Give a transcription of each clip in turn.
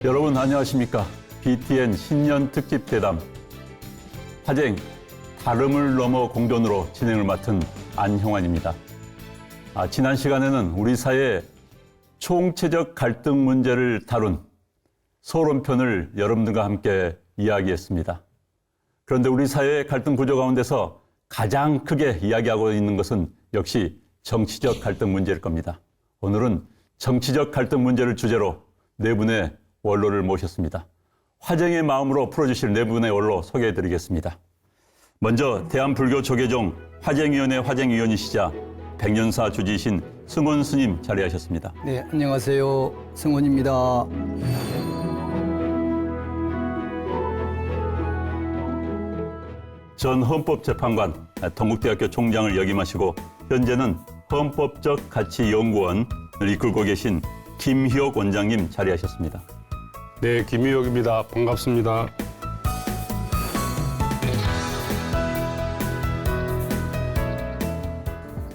여러분 안녕하십니까? BTN 신년 특집 대담 화쟁 다름을 넘어 공존으로 진행을 맡은 안형환입니다. 지난 시간에는 우리 사회의 총체적 갈등 문제를 다룬 소론편을 여러분들과 함께 이야기했습니다. 그런데 우리 사회의 갈등 구조 가운데서 가장 크게 이야기하고 있는 것은 역시 정치적 갈등 문제일 겁니다. 오늘은 정치적 갈등 문제를 주제로 네 분의 원로를 모셨습니다. 화쟁의 마음으로 풀어주실 네 분의 원로 소개해드리겠습니다. 먼저 대한불교조계종 화쟁위원회 화쟁위원이시자 백년사 주지이신 승원 스님 자리하셨습니다. 네, 안녕하세요. 승원입니다. 전 헌법재판관 동국대학교 총장을 역임하시고 현재는 헌법적 가치 연구원을 이끌고 계신 김희옥 원장님 자리하셨습니다. 네, 김희옥입니다. 반갑습니다.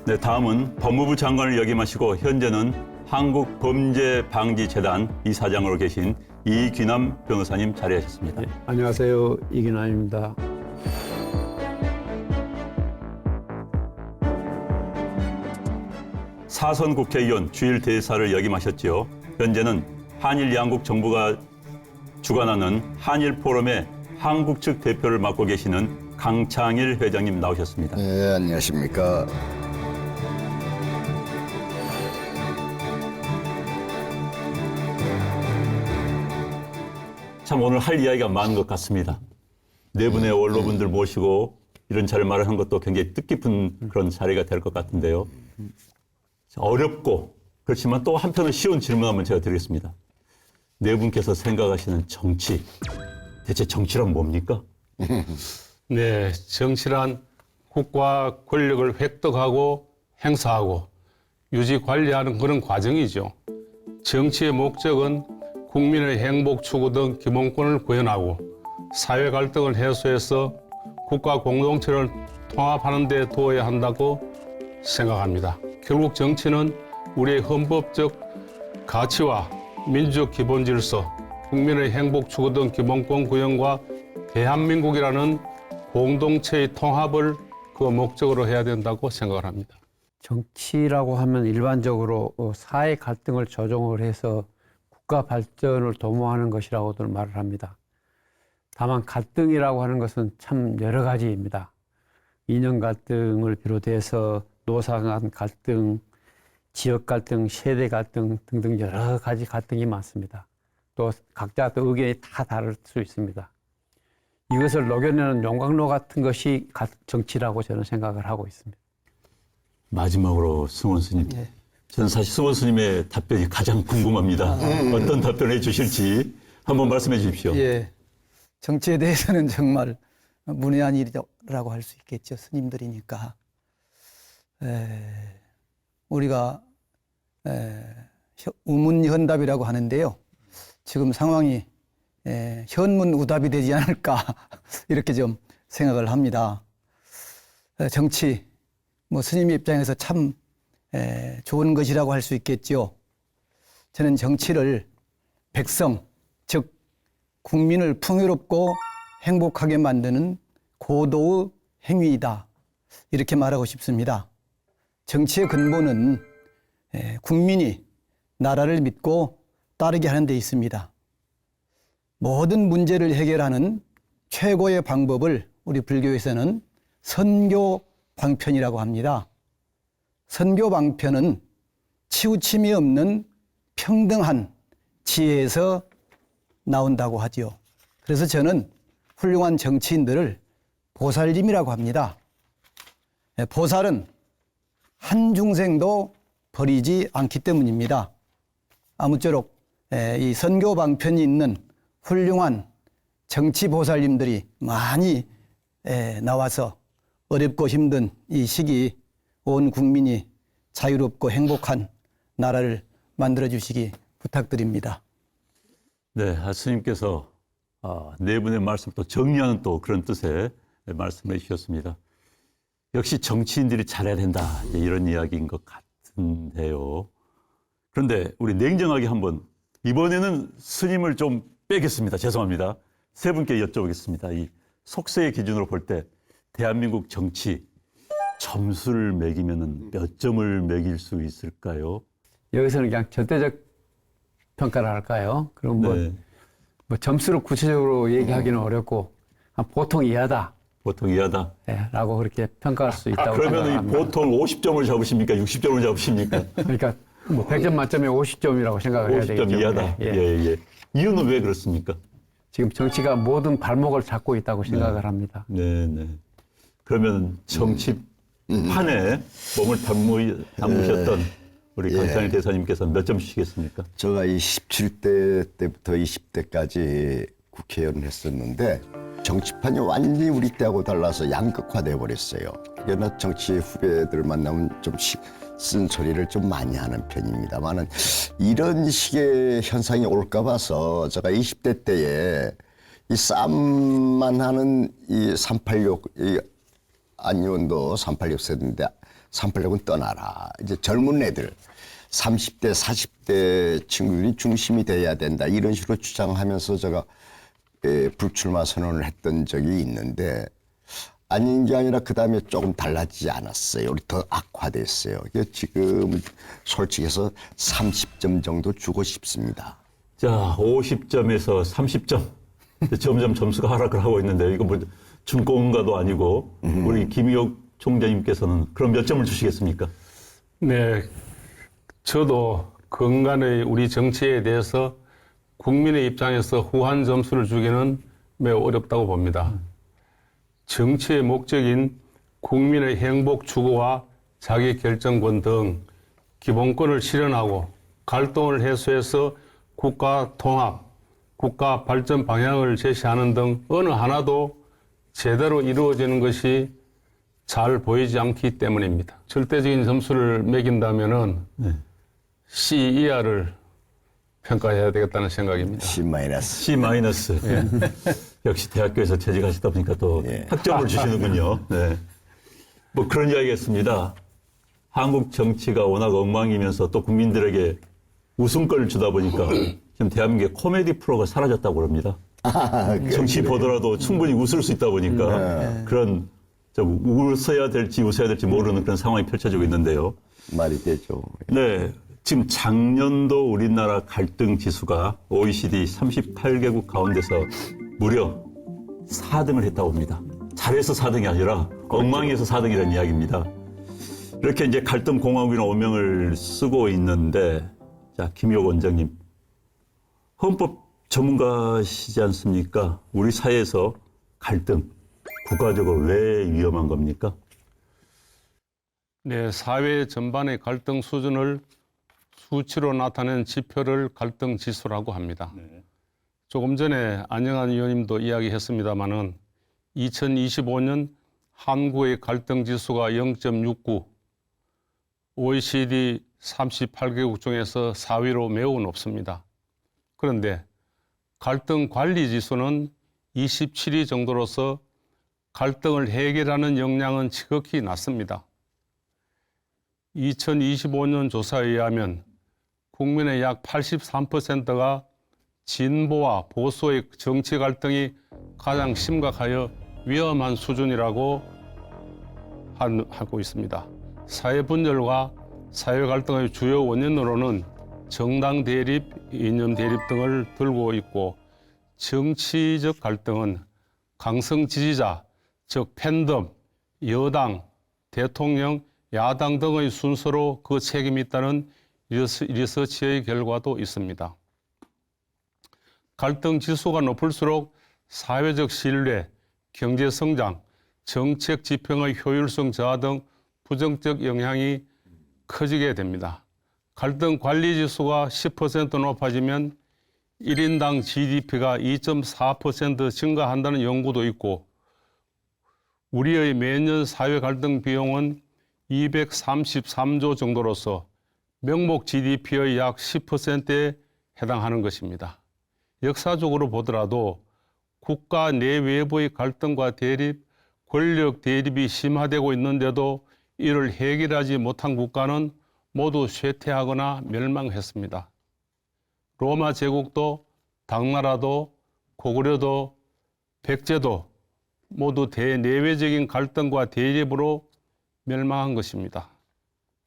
네, 다음은 법무부 장관을 역임하시고 현재는 한국범죄방지재단 이사장으로 계신 이귀남 변호사님 자리하셨습니다. 네, 안녕하세요. 이기남입니다. 사선 국회의원 주일 대사를 역임하셨지요. 현재는 한일 양국 정부가 주관하는 한일 포럼의 한국 측 대표를 맡고 계시는 강창일 회장님 나오셨습니다. 네, 안녕하십니까. 참 오늘 할 이야기가 많은 것 같습니다. 네 분의 원로분들 모시고 이런 자리를 마련한 것도 굉장히 뜻깊은 그런 자리가 될 것 같은데요. 어렵고 그렇지만 또 한편은 쉬운 질문 한번 제가 드리겠습니다. 네 분께서 생각하시는 정치, 대체 정치란 뭡니까? 네, 정치란 국가 권력을 획득하고 행사하고 유지 관리하는 그런 과정이죠. 정치의 목적은 국민의 행복 추구 등 기본권을 구현하고 사회 갈등을 해소해서 국가 공동체를 통합하는 데 도와야 한다고 생각합니다. 결국 정치는 우리의 헌법적 가치와 민주적 기본 질서, 국민의 행복 추구 등 기본권 구현과 대한민국이라는 공동체의 통합을 그 목적으로 해야 된다고 생각을 합니다. 정치라고 하면 일반적으로 사회 갈등을 조정을 해서 국가 발전을 도모하는 것이라고들 말을 합니다. 다만 갈등이라고 하는 것은 참 여러 가지입니다. 이념 갈등을 비롯해서 노사 간 갈등, 지역 갈등, 세대 갈등 등등 여러 가지 갈등이 많습니다. 또 각자 또 의견이 다 다를 수 있습니다. 이것을 녹여내는 용광로 같은 것이 정치라고 저는 생각을 하고 있습니다. 마지막으로 승원 스님. 네. 저는 사실 승원 스님의 답변이 가장 궁금합니다. 어떤 답변을 해주실지 한번 말씀해 주십시오. 예, 정치에 대해서는 정말 문외한 일이라고 할 수 있겠죠. 스님들이니까. 우리가 우문현답이라고 하는데요. 지금 상황이 현문우답이 되지 않을까 이렇게 좀 생각을 합니다. 정치, 스님 입장에서 참 좋은 것이라고 할 수 있겠죠. 저는 정치를 백성, 즉 국민을 풍요롭고 행복하게 만드는 고도의 행위이다. 이렇게 말하고 싶습니다. 정치의 근본은 국민이 나라를 믿고 따르게 하는 데 있습니다. 모든 문제를 해결하는 최고의 방법을 우리 불교에서는 선교 방편이라고 합니다. 선교 방편은 치우침이 없는 평등한 지혜에서 나온다고 하지요. 그래서 저는 훌륭한 정치인들을 보살님이라고 합니다. 보살은 한 중생도 버리지 않기 때문입니다. 아무쪼록 이 선교 방편이 있는 훌륭한 정치 보살님들이 많이 나와서 어렵고 힘든 이 시기 온 국민이 자유롭고 행복한 나라를 만들어 주시기 부탁드립니다. 네, 스님께서 네 분의 말씀 또 정리하는 또 그런 뜻의 말씀을 해주셨습니다. 역시 정치인들이 잘해야 된다 이런 이야기인 것 같은데요. 그런데 우리 냉정하게 한번 이번에는 스님을 좀 빼겠습니다. 죄송합니다. 세 분께 여쭤보겠습니다. 이 속세의 기준으로 볼 때 대한민국 정치 점수를 매기면은 몇 점을 매길 수 있을까요? 여기서는 그냥 절대적 평가를 할까요? 그럼 네. 뭐 점수를 구체적으로 얘기하기는 어렵고 보통 이하다. 보통 이하다. 예, 라고 그렇게 평가할 수 있다고 그러면 이 생각합니다. 보통 50점을 잡으십니까? 60점을 잡으십니까? 그러니까 뭐 100점 만점에 50점이라고 생각을 해야 50점 되겠죠. 이하다. 예, 예, 예. 예. 이유는 왜 그렇습니까? 지금 정치가 모든 발목을 잡고 있다고 생각을 합니다. 네, 네. 그러면 정치판에 몸을 담으셨던 우리 강찬일 대사님께서는 몇 점 주시겠습니까? 제가 27대 때부터 20대까지 국회의원을 했었는데 정치판이 완전히 우리 때하고 달라서 양극화돼 버렸어요. 여러 정치 후배들 만나면 좀 쓴소리를 좀 많이 하는 편입니다만은 이런 식의 현상이 올까 봐서 제가 20대 때에 이 싸움만 하는 이 386 이 안의원도 386 세대인데 386은 떠나라. 이제 젊은 애들 30대 40대 친구들이 중심이 돼야 된다. 이런 식으로 주장하면서 제가 불출마 선언을 했던 적이 있는데 아닌 게 아니라 그 다음에 조금 달라지지 않았어요. 우리 더 악화됐어요. 지금 솔직해서 30점 정도 주고 싶습니다. 자, 50점에서 30점. 점점 점수가 하락을 하고 있는데 이거 뭐 준공가도 아니고 우리 김의옥 총장님께서는 그럼 몇 점을 주시겠습니까? 네, 저도 건간의 우리 정치에 대해서 국민의 입장에서 후한 점수를 주기는 매우 어렵다고 봅니다. 정치의 목적인 국민의 행복 추구와 자기 결정권 등 기본권을 실현하고 갈등을 해소해서 국가 통합, 국가 발전 방향을 제시하는 등 어느 하나도 제대로 이루어지는 것이 잘 보이지 않기 때문입니다. 절대적인 점수를 매긴다면은 C 이하를 평가해야 되겠다는 생각입니다. C 마이너스. C 마이너스. 역시 대학교에서 재직하시다 보니까 또 학점을 주시는군요. 네. 뭐 그런 이야기겠습니다. 한국 정치가 워낙 엉망이면서 또 국민들에게 웃음거리를 주다 보니까 지금 대한민국의 코미디 프로가 사라졌다고 그럽니다. 정치 보더라도 충분히 웃을 수 있다 보니까 그런 좀 웃어야 될지 모르는 그런 상황이 펼쳐지고 있는데요. 말이 되죠. 네. 지금 작년도 우리나라 갈등 지수가 OECD 38개국 가운데서 무려 4등을 했다고 합니다. 잘해서 4등이 아니라 엉망해서 4등이라는 이야기입니다. 이렇게 이제 갈등 공화국이라는 오명을 쓰고 있는데, 자, 김의옥 원장님. 헌법 전문가시지 않습니까? 우리 사회에서 갈등, 국가적으로 왜 위험한 겁니까? 네, 사회 전반의 갈등 수준을 수치로 나타낸 지표를 갈등 지수라고 합니다. 조금 전에 안영한 의원님도 이야기했습니다마는 2025년 한국의 갈등 지수가 0.69, OECD 38개국 중에서 4위로 매우 높습니다. 그런데 갈등 관리 지수는 27위 정도로서 갈등을 해결하는 역량은 지극히 낮습니다. 2025년 조사에 의하면 국민의 약 83%가 진보와 보수의 정치 갈등이 가장 심각하여 위험한 수준이라고 하고 있습니다. 사회 분열과 사회 갈등의 주요 원인으로는 정당 대립, 이념 대립 등을 들고 있고 정치적 갈등은 강성 지지자, 즉 팬덤, 여당, 대통령, 야당 등의 순서로 그 책임이 있다는 리서치의 결과도 있습니다. 갈등 지수가 높을수록 사회적 신뢰, 경제 성장, 정책 집행의 효율성 저하 등 부정적 영향이 커지게 됩니다. 갈등 관리 지수가 10% 높아지면 1인당 GDP가 2.4% 증가한다는 연구도 있고 우리의 매년 사회 갈등 비용은 233조 정도로서 명목 GDP의 약 10%에 해당하는 것입니다. 역사적으로 보더라도 국가 내외부의 갈등과 대립, 권력 대립이 심화되고 있는데도 이를 해결하지 못한 국가는 모두 쇠퇴하거나 멸망했습니다. 로마 제국도 당나라도 고구려도 백제도 모두 대내외적인 갈등과 대립으로 멸망한 것입니다.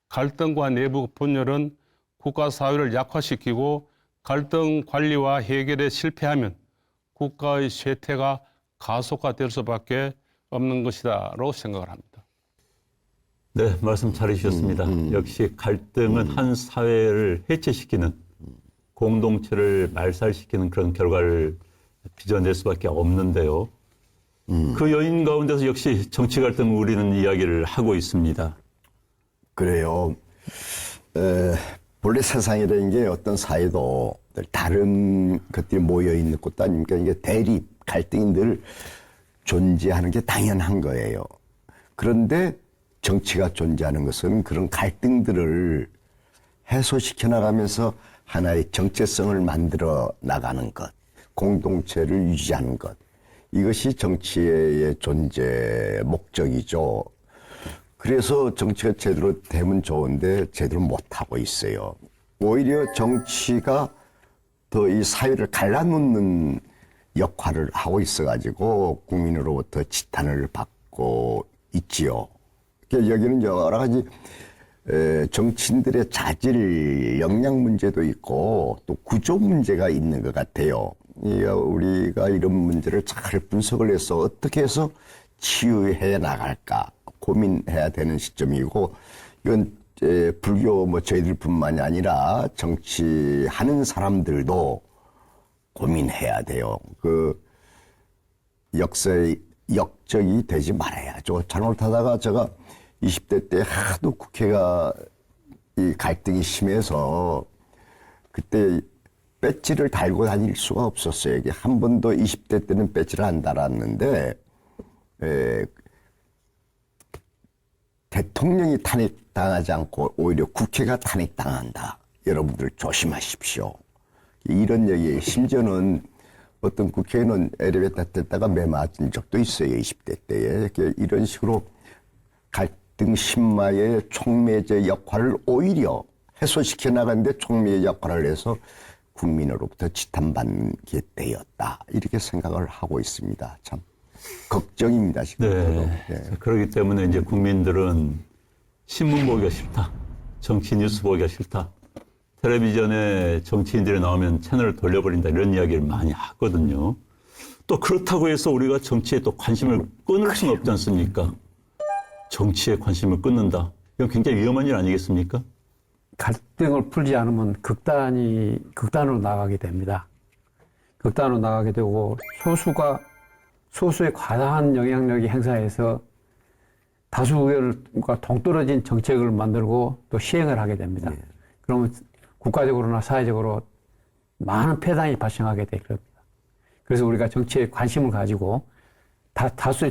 갈등과 내부 분열은 국가 사회를 약화시키고 갈등 관리와 해결에 실패하면 국가의 쇠퇴가 가속화될 수밖에 없는 것이다라고 생각을 합니다. 네, 말씀 잘해주셨습니다. 역시 갈등은 한 사회를 해체시키는, 공동체를 말살시키는 그런 결과를 빚어낼 수밖에 없는데요. 그 요인 가운데서 역시 정치 갈등을 우리는 이야기를 하고 있습니다. 그래요. 본래 세상이라는 게 어떤 사회도 다른 것들이 모여 있는 것도 아닙니까? 이게 대립, 갈등이 늘 존재하는 게 당연한 거예요. 그런데 정치가 존재하는 것은 그런 갈등들을 해소시켜 나가면서 하나의 정체성을 만들어 나가는 것, 공동체를 유지하는 것. 이것이 정치의 존재 목적이죠. 그래서 정치가 제대로 되면 좋은데 제대로 못하고 있어요. 오히려 정치가 더 이 사회를 갈라놓는 역할을 하고 있어가지고 국민으로부터 지탄을 받고 있지요. 여기는 여러 가지 정치인들의 자질, 역량 문제도 있고 또 구조 문제가 있는 것 같아요. 우리가 이런 문제를 잘 분석을 해서 어떻게 해서 치유해 나갈까 고민해야 되는 시점이고, 이건 불교 저희들뿐만이 아니라 정치하는 사람들도 고민해야 돼요. 그 역사의 역적이 되지 말아야죠. 잘못하다가 제가 20대 때 하도 국회가 이 갈등이 심해서 그때 배지를 달고 다닐 수가 없었어요. 이게 한 번도 20대 때는 배지를 안 달았는데 대통령이 탄핵당하지 않고 오히려 국회가 탄핵당한다. 여러분들 조심하십시오. 이런 얘기, 심지어는 어떤 국회의원 엘리베이터 탔다가 매 맞은 적도 있어요. 20대 때에. 이런 식으로 갈등 심마의 촉매제 역할을 오히려 해소시켜 나가는데 촉매의 역할을 해서 국민으로부터 지탄받게 되었다. 이렇게 생각을 하고 있습니다. 참 걱정입니다. 지금. 네. 네. 그렇기 때문에 이제 국민들은 신문 보기가 싫다. 정치 뉴스 보기가 싫다. 텔레비전에 정치인들이 나오면 채널을 돌려버린다. 이런 이야기를 많이 하거든요. 또 그렇다고 해서 우리가 정치에 또 관심을 끊을 수는 없지 않습니까? 정치에 관심을 끊는다. 이건 굉장히 위험한 일 아니겠습니까? 갈등을 풀지 않으면 극단으로 나가게 됩니다. 극단으로 나가게 되고 소수의 과다한 영향력이 행사해서 다수 의견과 동떨어진 정책을 만들고 또 시행을 하게 됩니다. 네. 그러면 국가적으로나 사회적으로 많은 폐단이 발생하게 될 겁니다. 그래서 우리가 정치에 관심을 가지고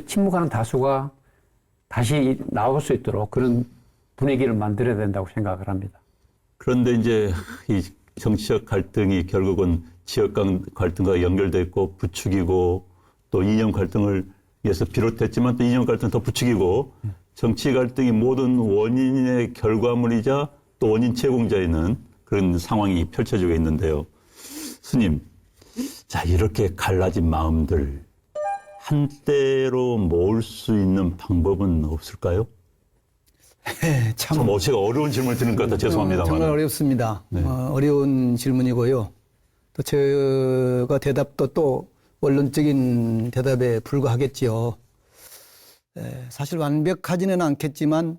침묵하는 다수가 다시 나올 수 있도록 그런 분위기를 만들어야 된다고 생각을 합니다. 그런데 이제 이 정치적 갈등이 결국은 지역 갈등과 연결됐고 부추기고 또 이념 갈등을 위해서 비롯됐지만 또 이념 갈등 더 부추기고 정치 갈등이 모든 원인의 결과물이자 또 원인 제공자이는 그런 상황이 펼쳐지고 있는데요. 스님, 자, 이렇게 갈라진 마음들 한때로 모을 수 있는 방법은 없을까요? 참 제가 어려운 질문을 드는 것 같아 죄송합니다만. 정말 어렵습니다. 네. 어려운 질문이고요. 또 제가 대답도 또 원론적인 대답에 불과하겠지요. 사실 완벽하지는 않겠지만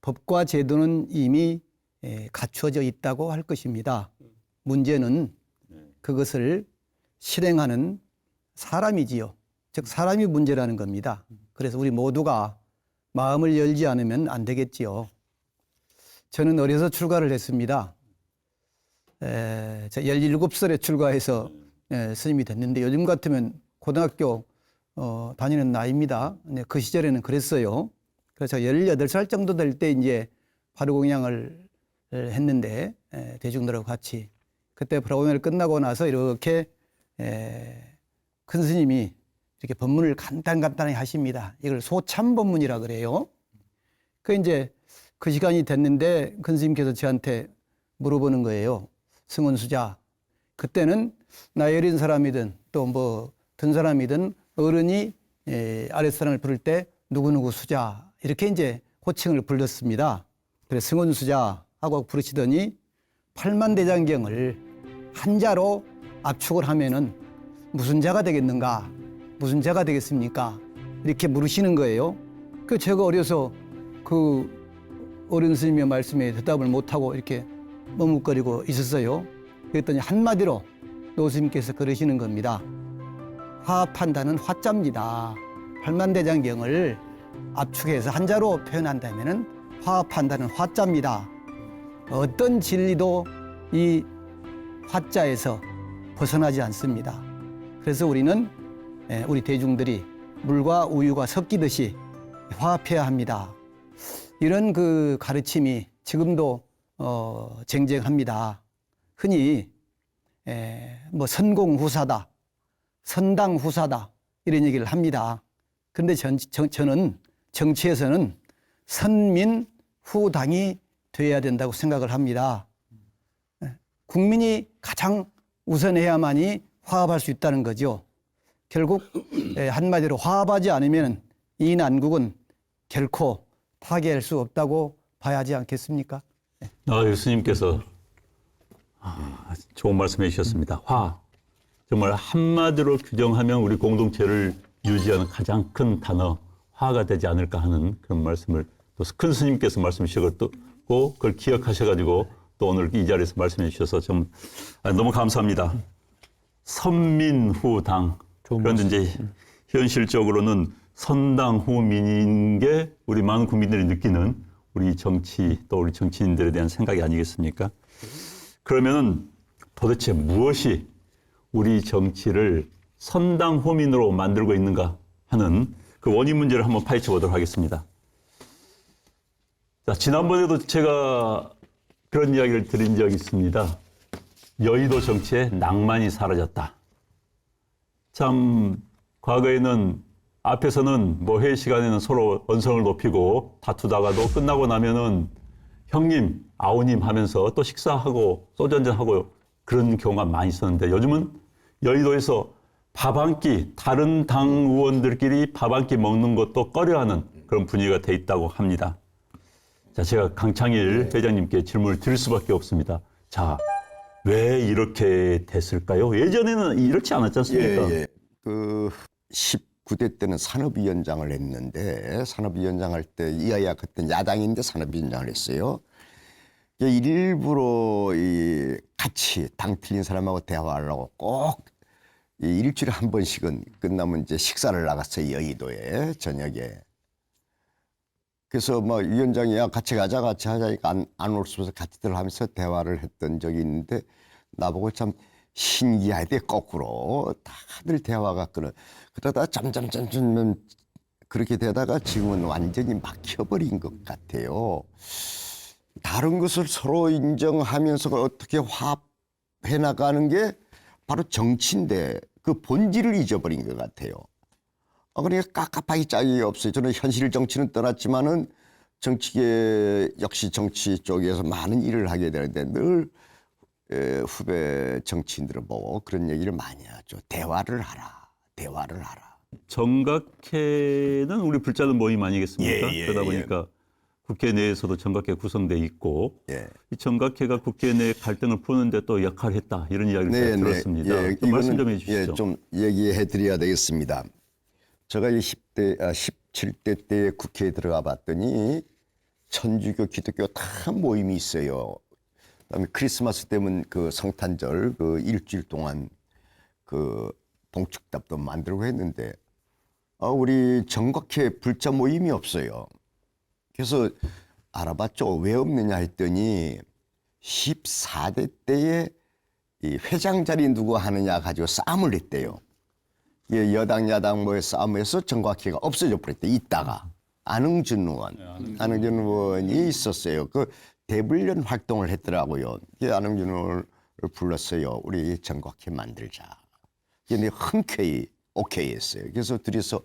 법과 제도는 이미 갖추어져 있다고 할 것입니다. 문제는 그것을 실행하는 사람이지요. 즉 사람이 문제라는 겁니다. 그래서 우리 모두가 마음을 열지 않으면 안 되겠지요. 저는 어려서 출가를 했습니다. 제가 17살에 출가해서 스님이 됐는데 요즘 같으면 고등학교 다니는 나이입니다. 그 시절에는 그랬어요. 그래서 18살 정도 될 때 이제 바르공양을 했는데 대중들하고 같이 그때 바르공양을 끝나고 나서 이렇게 큰 스님이 이렇게 법문을 간단히 하십니다. 이걸 소참법문이라 그래요. 그 이제 그 시간이 됐는데 큰 스님께서 저한테 물어보는 거예요. 승원수자, 그때는 나이 어린 사람이든 또 뭐 든 사람이든 어른이 아랫사람을 부를 때 누구누구 수자 이렇게 이제 호칭을 불렀습니다. 그래서 승훈수자 하고 부르시더니 팔만대장경을 한자로 압축을 하면은 무슨 자가 되겠는가? 무슨 자가 되겠습니까? 이렇게 물으시는 거예요. 그 제가 어려서 그 어른 스님의 말씀에 대답을 못하고 이렇게 머뭇거리고 있었어요. 그랬더니 한마디로 노스님께서 그러시는 겁니다. 화합한다는 화자입니다. 팔만대장경을 압축해서 한자로 표현한다면은 화합한다는 화자입니다. 어떤 진리도 이 화자에서 벗어나지 않습니다. 그래서 우리는 우리 대중들이 물과 우유가 섞이듯이 화합해야 합니다. 이런 그 가르침이 지금도 쟁쟁합니다. 흔히 뭐 선공후사다, 선당후사다 이런 얘기를 합니다. 그런데 저는 정치에서는 선민후당이 돼야 된다고 생각을 합니다. 국민이 가장 우선해야만이 화합할 수 있다는 거죠. 결국 한마디로 화합하지 않으면 이 난국은 결코 파괴할 수 없다고 봐야 하지 않겠습니까? 스님께서 좋은 말씀해 주셨습니다. 정말 한마디로 규정하면 우리 공동체를 유지하는 가장 큰 단어 화가 되지 않을까 하는 그런 말씀을 또 큰 스님께서 말씀해 주셨고 그걸 기억하셔가지고 또 오늘 이 자리에서 말씀해 주셔서 좀 너무 감사합니다. 선민후당. 그런데 이제 현실적으로는 선당후민인 게 우리 많은 국민들이 느끼는 우리 정치 또 우리 정치인들에 대한 생각이 아니겠습니까? 그러면은 도대체 무엇이 우리 정치를 선당후민으로 만들고 있는가 하는 그 원인 문제를 한번 파헤쳐 보도록 하겠습니다. 자, 지난번에도 제가 그런 이야기를 드린 적이 있습니다. 여의도 정치에 낭만이 사라졌다. 참 과거에는 앞에서는 뭐 회의 시간에는 서로 언성을 높이고 다투다가도 끝나고 나면은 형님, 아우님 하면서 또 식사하고 소주 한잔하고 그런 경우가 많이 있었는데 요즘은 여의도에서 밥 한 끼, 다른 당 의원들끼리 밥 한 끼 먹는 것도 꺼려하는 그런 분위기가 돼 있다고 합니다. 자, 제가 강창일 회장님께 질문을 드릴 수밖에 없습니다. 자, 왜 이렇게 됐을까요? 예전에는 이렇지 않았지 않습니까? 그 19대 때는 산업위원장을 했는데 산업위원장 할 때 이하야 그때 야당인데 산업위원장을 했어요. 일부러 같이 당 틀린 사람하고 대화하려고 꼭 일주일에 한 번씩은 끝나면 이제 식사를 나갔어요. 여의도에 저녁에. 그래서 뭐 위원장이 같이 가자 같이 하자니까 안 올 수 없어서 같이들 하면서 대화를 했던 적이 있는데 나보고 참 신기하대 거꾸로 다들 대화가 그러다 점점 그렇게 되다가 지금은 완전히 막혀버린 것 같아요. 다른 것을 서로 인정하면서 어떻게 화합해 나가는 게 바로 정치인데 그 본질을 잊어버린 것 같아요. 그러니까 깝깝하기 짝이 없어요. 저는 현실 정치는 떠났지만은 정치계 역시 정치 쪽에서 많은 일을 하게 되는데 늘 후배 정치인들을 보고 그런 얘기를 많이 하죠. 대화를 하라. 대화를 하라. 정각회는 우리 불자는 모임 아니겠습니까? 예, 그러다 보니까 국회 내에서도 정각회 구성돼 있고 이 정각회가 국회 내 갈등을 푸는데 또 역할을 했다 이런 이야기를 제가 들었습니다. 또 말씀 좀 해주시죠. 좀 얘기해 드려야 되겠습니다. 제가 17대 때 국회에 들어가 봤더니 천주교, 기독교 다 모임이 있어요. 그다음에 크리스마스 때면 그 성탄절 그 일주일 동안 그 봉축답도 만들고 했는데 우리 정각회 불자 모임이 없어요. 그래서 알아봤죠. 왜 없느냐 했더니 14대 때에 이 회장 자리 누구 하느냐 가지고 싸움을 했대요. 여당 야당 뭐에 싸움에서 정각회가 없어져 버렸대. 있다가 안흥준 의원이 있었어요. 그 대불련 활동을 했더라고요. 안흥준 의원을 불렀어요. 우리 정각회 만들자. 근데 흔쾌히 오케이 했어요. 그래서 둘이서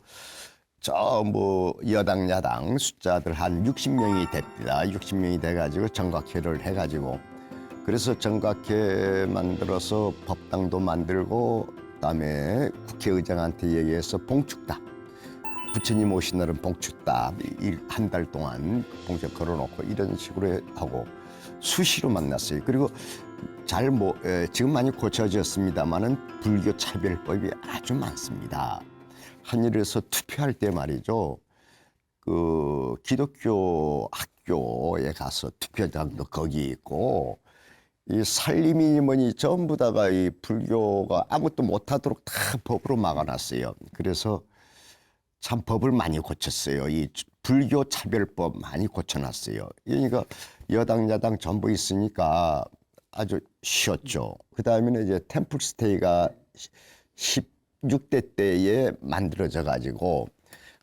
여당 야당 숫자들 한 60명이 됩니다. 60명이 돼가지고 정각회를 해가지고 그래서 정각회 만들어서 법당도 만들고 그다음에 국회의장한테 얘기해서 봉축다. 부처님 오신 날은 봉축다. 한 달 동안 봉축 걸어놓고 이런 식으로 하고 수시로 만났어요. 그리고 지금 많이 고쳐졌습니다만은 불교 차별법이 아주 많습니다. 한일에서 투표할 때 말이죠. 그 기독교 학교에 가서 투표장도 거기 있고 이 살림이 뭐니 전부 다가 이 불교가 아무것도 못하도록 다 법으로 막아놨어요. 그래서 참 법을 많이 고쳤어요. 이 불교 차별법 많이 고쳐놨어요. 그러니까 여당 야당 전부 있으니까 아주 쉬웠죠. 그 다음에는 이제 템플스테이가 16대 때에 만들어져 가지고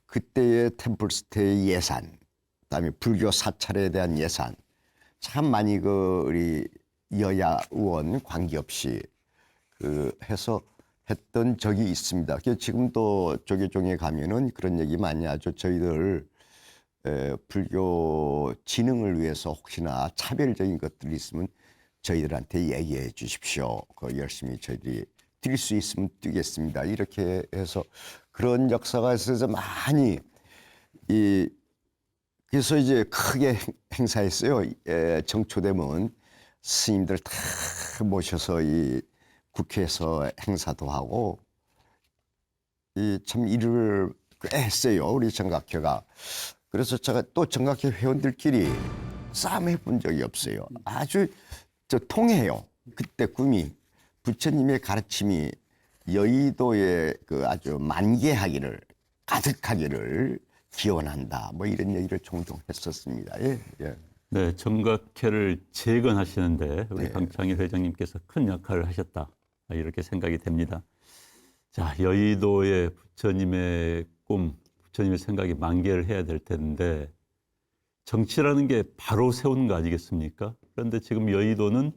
그때의 템플스테이 예산, 그다음에 불교 사찰에 대한 예산 참 많이 우리 여야 의원 관계없이 해서 했던 적이 있습니다. 그래서 지금도 조계종에 가면은 그런 얘기 많이 하죠. 저희들 불교 진흥을 위해서 혹시나 차별적인 것들이 있으면 저희들한테 얘기해 주십시오. 열심히 저희들이 드릴 수 있으면 드리겠습니다. 이렇게 해서 그런 역사가 있어서 많이 그래서 이제 크게 행사했어요. 정초되면 스님들 다 모셔서 이 국회에서 행사도 하고 참 일을 꽤 했어요. 우리 정각회가. 그래서 제가 또 정각회 회원들끼리 싸움해 본 적이 없어요. 아주 통해요. 그때 꿈이 부처님의 가르침이 여의도에 아주 만개하기를 가득하기를 기원한다. 뭐 이런 얘기를 종종 했었습니다. 예. 네, 정각회를 재건하시는데 우리 네. 강창일 회장님께서 큰 역할을 하셨다. 이렇게 생각이 됩니다. 자, 여의도의 부처님의 꿈, 부처님의 생각이 만개를 해야 될 텐데 정치라는 게 바로 세우는 거 아니겠습니까? 그런데 지금 여의도는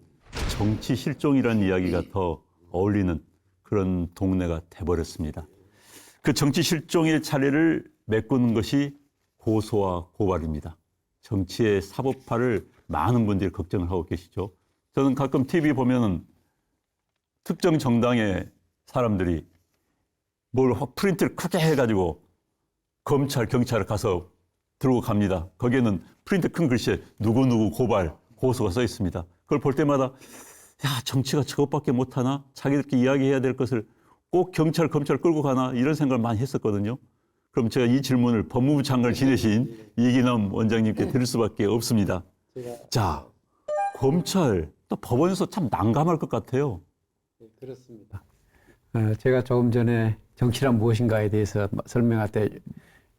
정치 실종이라는 이야기가 더 어울리는 그런 동네가 돼버렸습니다. 그 정치 실종의 차례를 메꾸는 것이 고소와 고발입니다. 정치의 사법화를 많은 분들이 걱정을 하고 계시죠. 저는 가끔 TV 보면은 특정 정당의 사람들이 뭘 프린트를 크게 해가지고 검찰, 경찰에 가서 들고 갑니다. 거기에는 프린트 큰 글씨에 누구누구 고발, 고소가 써 있습니다. 그걸 볼 때마다 야, 정치가 저것밖에 못하나? 자기들끼리 이야기해야 될 것을 꼭 경찰, 검찰 끌고 가나? 이런 생각을 많이 했었거든요. 그럼 제가 이 질문을 법무부 장관을 지내신 이기남 원장님께 드릴 수밖에 없습니다. 자, 검찰, 또 법원에서 참 난감할 것 같아요. 그렇습니다. 제가 조금 전에 정치란 무엇인가에 대해서 설명할 때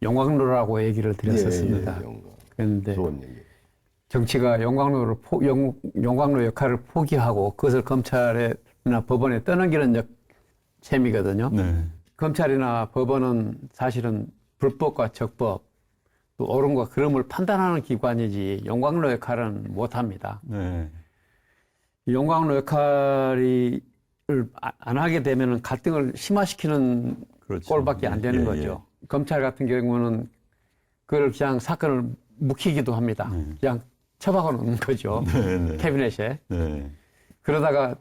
용광로라고 얘기를 드렸었습니다. 그런데 좋은 얘기. 정치가 용광로 역할을 포기하고 그것을 검찰이나 법원에 떠넘기는 셈이거든요. 네. 검찰이나 법원은 사실은 불법과 적법, 또 옳은과 그름을 판단하는 기관이지 용광로 역할은 못합니다. 네. 용광로 역할을 안 하게 되면 갈등을 심화시키는 그렇죠. 꼴밖에 안 되는 거죠. 검찰 같은 경우는 그걸 그냥 사건을 묵히기도 합니다. 그냥 처박아 놓는 거죠. 캐비넷에. 네. 그러다가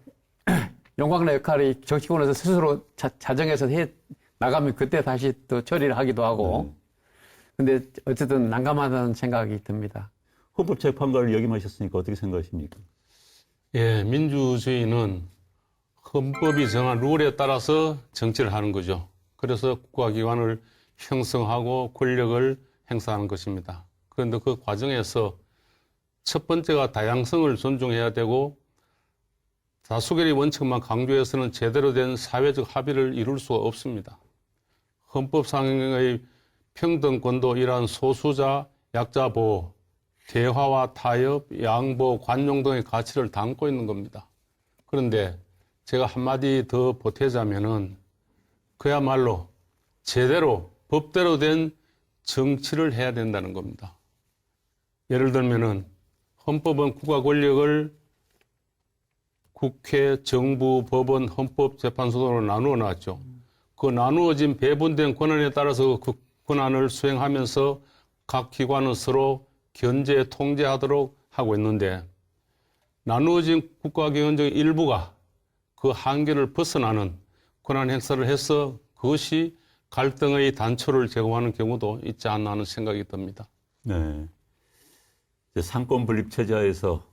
용광로 역할이 정치권에서 스스로 자정해서 해 나가면 그때 다시 또 처리를 하기도 하고. 근데 어쨌든 난감하다는 생각이 듭니다. 헌법재판관을 역임하셨으니까 어떻게 생각하십니까? 예, 민주주의는 헌법이 정한 룰에 따라서 정치를 하는 거죠. 그래서 국가기관을 형성하고 권력을 행사하는 것입니다. 그런데 그 과정에서 첫 번째가 다양성을 존중해야 되고 다수결의 원칙만 강조해서는 제대로 된 사회적 합의를 이룰 수가 없습니다. 헌법상의 평등권도 이러한 소수자, 약자 보호, 대화와 타협, 양보, 관용 등의 가치를 담고 있는 겁니다. 그런데 제가 한마디 더 보태자면은 그야말로 제대로 법대로 된 정치를 해야 된다는 겁니다. 예를 들면은 헌법은 국가 권력을 국회, 정부, 법원, 헌법재판소로 나누어 놨죠. 그 나누어진 배분된 권한에 따라서 그 권한을 수행하면서 각 기관은 서로 견제, 통제하도록 하고 있는데 나누어진 국가경영적 일부가 그 한계를 벗어나는 권한 행사를 해서 그것이 갈등의 단초를 제공하는 경우도 있지 않나 하는 생각이 듭니다. 네. 이제 상권 분립 체제에서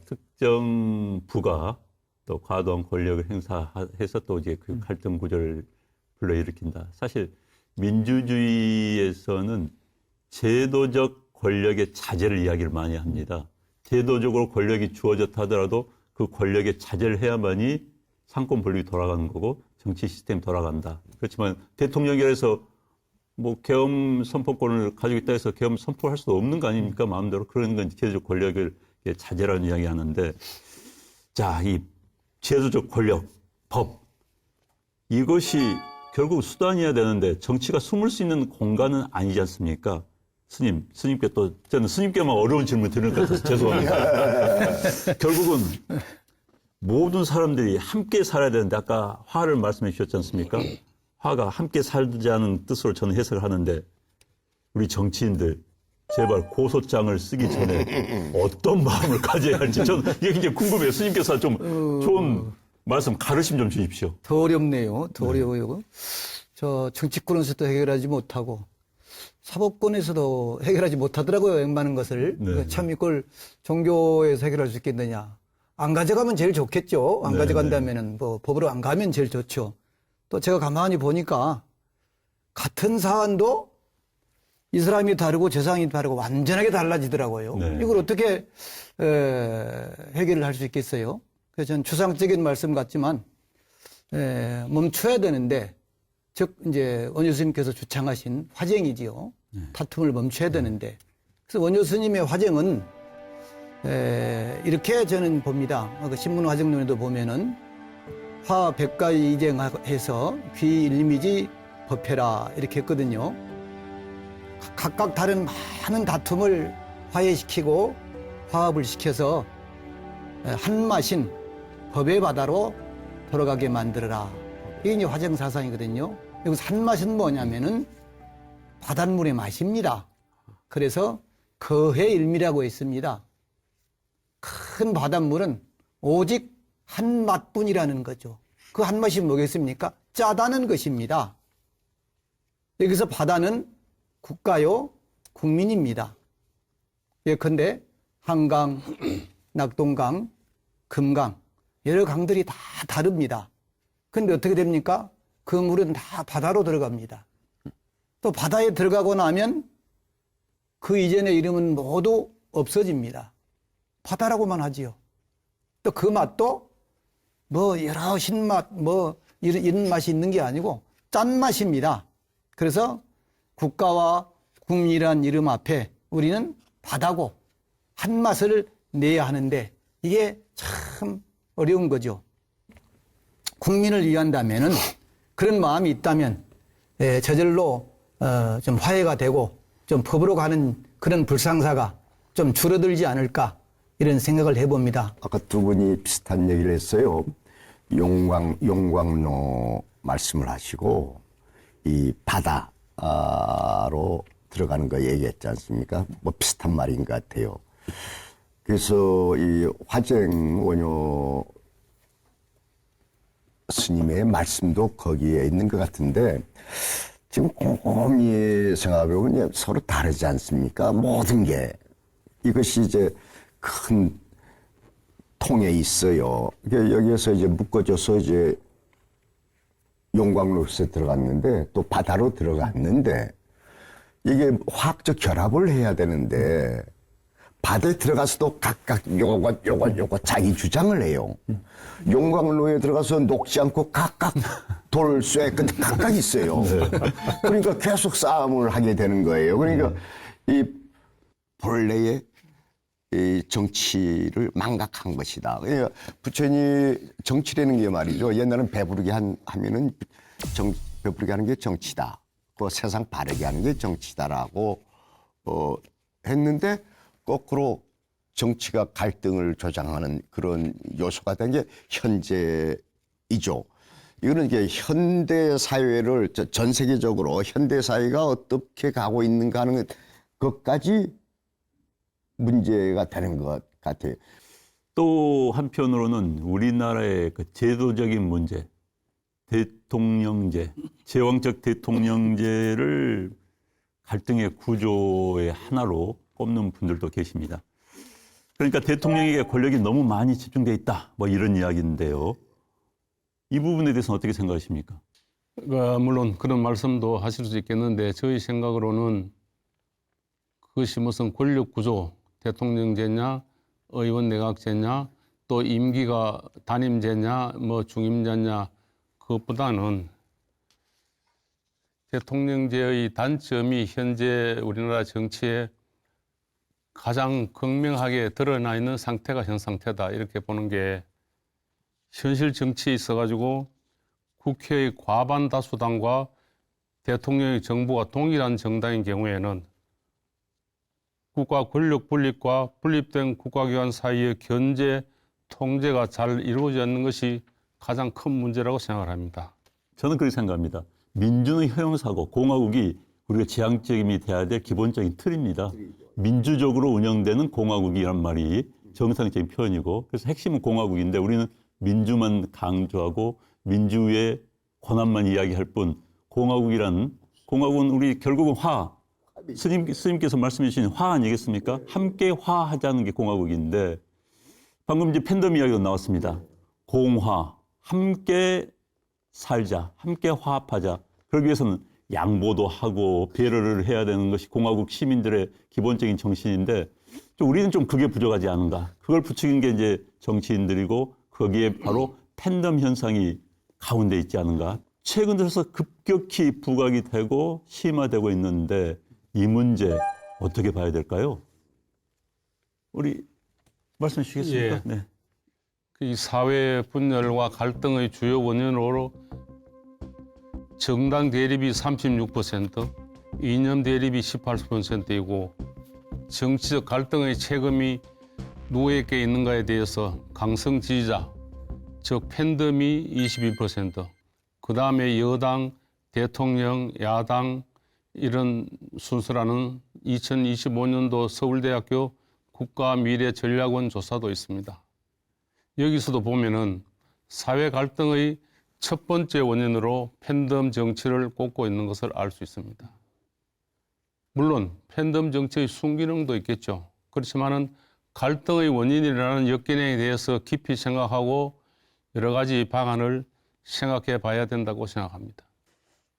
특정 부가 또 과도한 권력을 행사해서 또 이제 그 갈등 구조를 불러일으킨다. 사실 민주주의에서는 제도적 권력의 자제를 이야기를 많이 합니다. 제도적으로 권력이 주어졌다 하더라도 그 권력의 자제를 해야만이 상권 분립이 돌아가는 거고 정치 시스템이 돌아간다. 그렇지만 대통령이라서 뭐 계엄 선포권을 가지고 있다 해서 계엄 선포할 수도 없는 거 아닙니까? 마음대로. 그런 건 제도적 권력을 자제라는 이야기 하는데, 자, 이 제도적 권력, 법, 이것이 결국 수단이어야 되는데 정치가 숨을 수 있는 공간은 아니지 않습니까? 스님께 또, 저는 스님께만 어려운 질문 드리는 것 같아서 죄송합니다. 결국은 모든 사람들이 함께 살아야 되는데, 아까 화를 말씀해 주셨지 않습니까? 화가 함께 살자는 뜻으로 저는 해석을 하는데, 우리 정치인들 제발 고소장을 쓰기 전에 어떤 마음을 가져야 할지 저는 이게 굉장히 궁금해요. 스님께서 좀 좋은 말씀, 가르침 좀 주십시오. 더 어렵네요. 더 어려워요. 저 정치권에서도 해결하지 못하고 사법권에서도 해결하지 못하더라고요. 웬만한 것을. 네. 참 이걸 종교에서 해결할 수 있겠느냐. 안 가져가면 제일 좋겠죠. 안 네. 가져간다면은 뭐 법으로 안 가면 제일 좋죠. 또 제가 가만히 보니까 같은 사안도 이 사람이 다르고 저 사람이 다르고 완전하게 달라지더라고요. 네. 이걸 어떻게 해결을 할 수 있겠어요? 그래서 저는 추상적인 말씀 같지만 멈춰야 되는데, 즉 이제 원효 스님께서 주창하신 화쟁이지요. 다툼을 멈춰야 되는데, 그래서 원효 스님의 화쟁은 이렇게 저는 봅니다. 그 신문 화쟁론에도 보면은 화 백가의 이쟁해서 귀 일미지 법해라 이렇게 했거든요. 각각 다른 많은 다툼을 화해시키고 화합을 시켜서 한맛인 법의 바다로 돌아가게 만들어라. 이게 이제 화쟁 사상이거든요. 여기서 한맛은 뭐냐면은 바닷물의 맛입니다. 그래서 거해 일미라고 했습니다. 큰 바닷물은 오직 한 맛뿐이라는 거죠. 그 한 맛이 뭐겠습니까? 짜다는 것입니다. 여기서 바다는 국가요, 국민입니다. 예컨대 한강, 낙동강, 금강, 여러 강들이 다 다릅니다. 근데 어떻게 됩니까? 그 물은 다 바다로 들어갑니다. 또 바다에 들어가고 나면 그 이전의 이름은 모두 없어집니다. 바다라고만 하지요. 또 그 맛도 뭐 여러 신맛, 뭐 이런 맛이 있는 게 아니고 짠맛입니다. 그래서 국가와 국민이란 이름 앞에 우리는 바다고 한 맛을 내야 하는데 이게 참 어려운 거죠. 국민을 위한다면은 그런 마음이 있다면 저절로 좀 화해가 되고 좀 법으로 가는 그런 불상사가 좀 줄어들지 않을까 이런 생각을 해봅니다. 아까 두 분이 비슷한 얘기를 했어요. 용광로 말씀을 하시고 이 바다로 들어가는 거 얘기했지 않습니까? 뭐 비슷한 말인 것 같아요. 그래서 이 화쟁 원효 스님의 말씀도 거기에 있는 것 같은데 지금 곰곰이 생각해보면 서로 다르지 않습니까? 모든 게 이것이 이제 큰 통에 있어요. 여기에서 이제 묶어져서 이제 용광로에 들어갔는데 또 바다로 들어갔는데 이게 화학적 결합을 해야 되는데 바다에 들어가서도 각각 요거 자기 주장을 해요. 용광로에 들어가서 녹지 않고 각각 돌쇠 끝 각각 있어요. 그러니까 계속 싸움을 하게 되는 거예요. 그러니까 이 본래의 이 정치를 망각한 것이다. 그러니까 부처님이 정치라는 게 말이죠. 옛날에는 배부르게 하면은 배부르게 하는 게 정치다. 그 세상 바르게 하는 게 정치다라고 했는데 거꾸로 정치가 갈등을 조장하는 그런 요소가 된 게 현재이죠. 이거는 이게 현대 사회를 전 세계적으로 현대 사회가 어떻게 가고 있는가 하는 것까지 문제가 되는 것 같아요. 또 한편으로는 우리나라의 그 제도적인 문제, 대통령제, 제왕적 대통령제를 갈등의 구조의 하나로 꼽는 분들도 계십니다. 그러니까 대통령에게 권력이 너무 많이 집중돼 있다, 뭐 이런 이야기인데요. 이 부분에 대해서는 어떻게 생각하십니까? 물론 그런 말씀도 하실 수 있겠는데 저희 생각으로는 그것이 무슨 권력 구조, 대통령제냐, 의원 내각제냐, 또 임기가 단임제냐, 뭐 중임제냐, 그것보다는 대통령제의 단점이 현재 우리나라 정치에 가장 극명하게 드러나 있는 상태가 현 상태다, 이렇게 보는 게 현실 정치에 있어가지고 국회의 과반 다수당과 대통령의 정부가 동일한 정당인 경우에는 국가 권력 분립과 분립된 국가기관 사이의 견제, 통제가 잘 이루어지지 않는 것이 가장 큰 문제라고 생각을 합니다. 저는 그렇게 생각합니다. 민주는 형용사고 공화국이 우리가 지향적임이 돼야 될 기본적인 틀입니다. 민주적으로 운영되는 공화국이란 말이 정상적인 표현이고, 그래서 핵심은 공화국인데 우리는 민주만 강조하고 민주의 권한만 이야기할 뿐, 공화국은 우리 결국은 스님께서 말씀해 주신 화 아니겠습니까? 함께 화하자는 게 공화국인데, 방금 이제 팬덤 이야기가 나왔습니다. 공화, 함께 살자, 함께 화합하자. 그러기 위해서는 양보도 하고 배려를 해야 되는 것이 공화국 시민들의 기본적인 정신인데, 우리는 좀 그게 부족하지 않은가. 그걸 부추긴 게 이제 정치인들이고, 거기에 바로 팬덤 현상이 가운데 있지 않은가. 최근 들어서 급격히 부각이 되고 심화되고 있는데, 이 문제 어떻게 봐야 될까요? 우리 말씀해 주시겠습니까? 예. 네. 이 사회 분열과 갈등의 주요 원인으로 정당 대립이 36%, 이념 대립이 18%이고 정치적 갈등의 책임이 누구에게 있는가에 대해서 강성 지지자, 즉 팬덤이 22%, 그 다음에 여당, 대통령, 야당 이런 순서라는 2025년도 서울대학교 국가미래전략원 조사도 있습니다. 여기서도 보면은 사회 갈등의 첫 번째 원인으로 팬덤 정치를 꼽고 있는 것을 알 수 있습니다. 물론 팬덤 정치의 순기능도 있겠죠. 그렇지만은 갈등의 원인이라는 역견에 대해서 깊이 생각하고 여러 가지 방안을 생각해 봐야 된다고 생각합니다.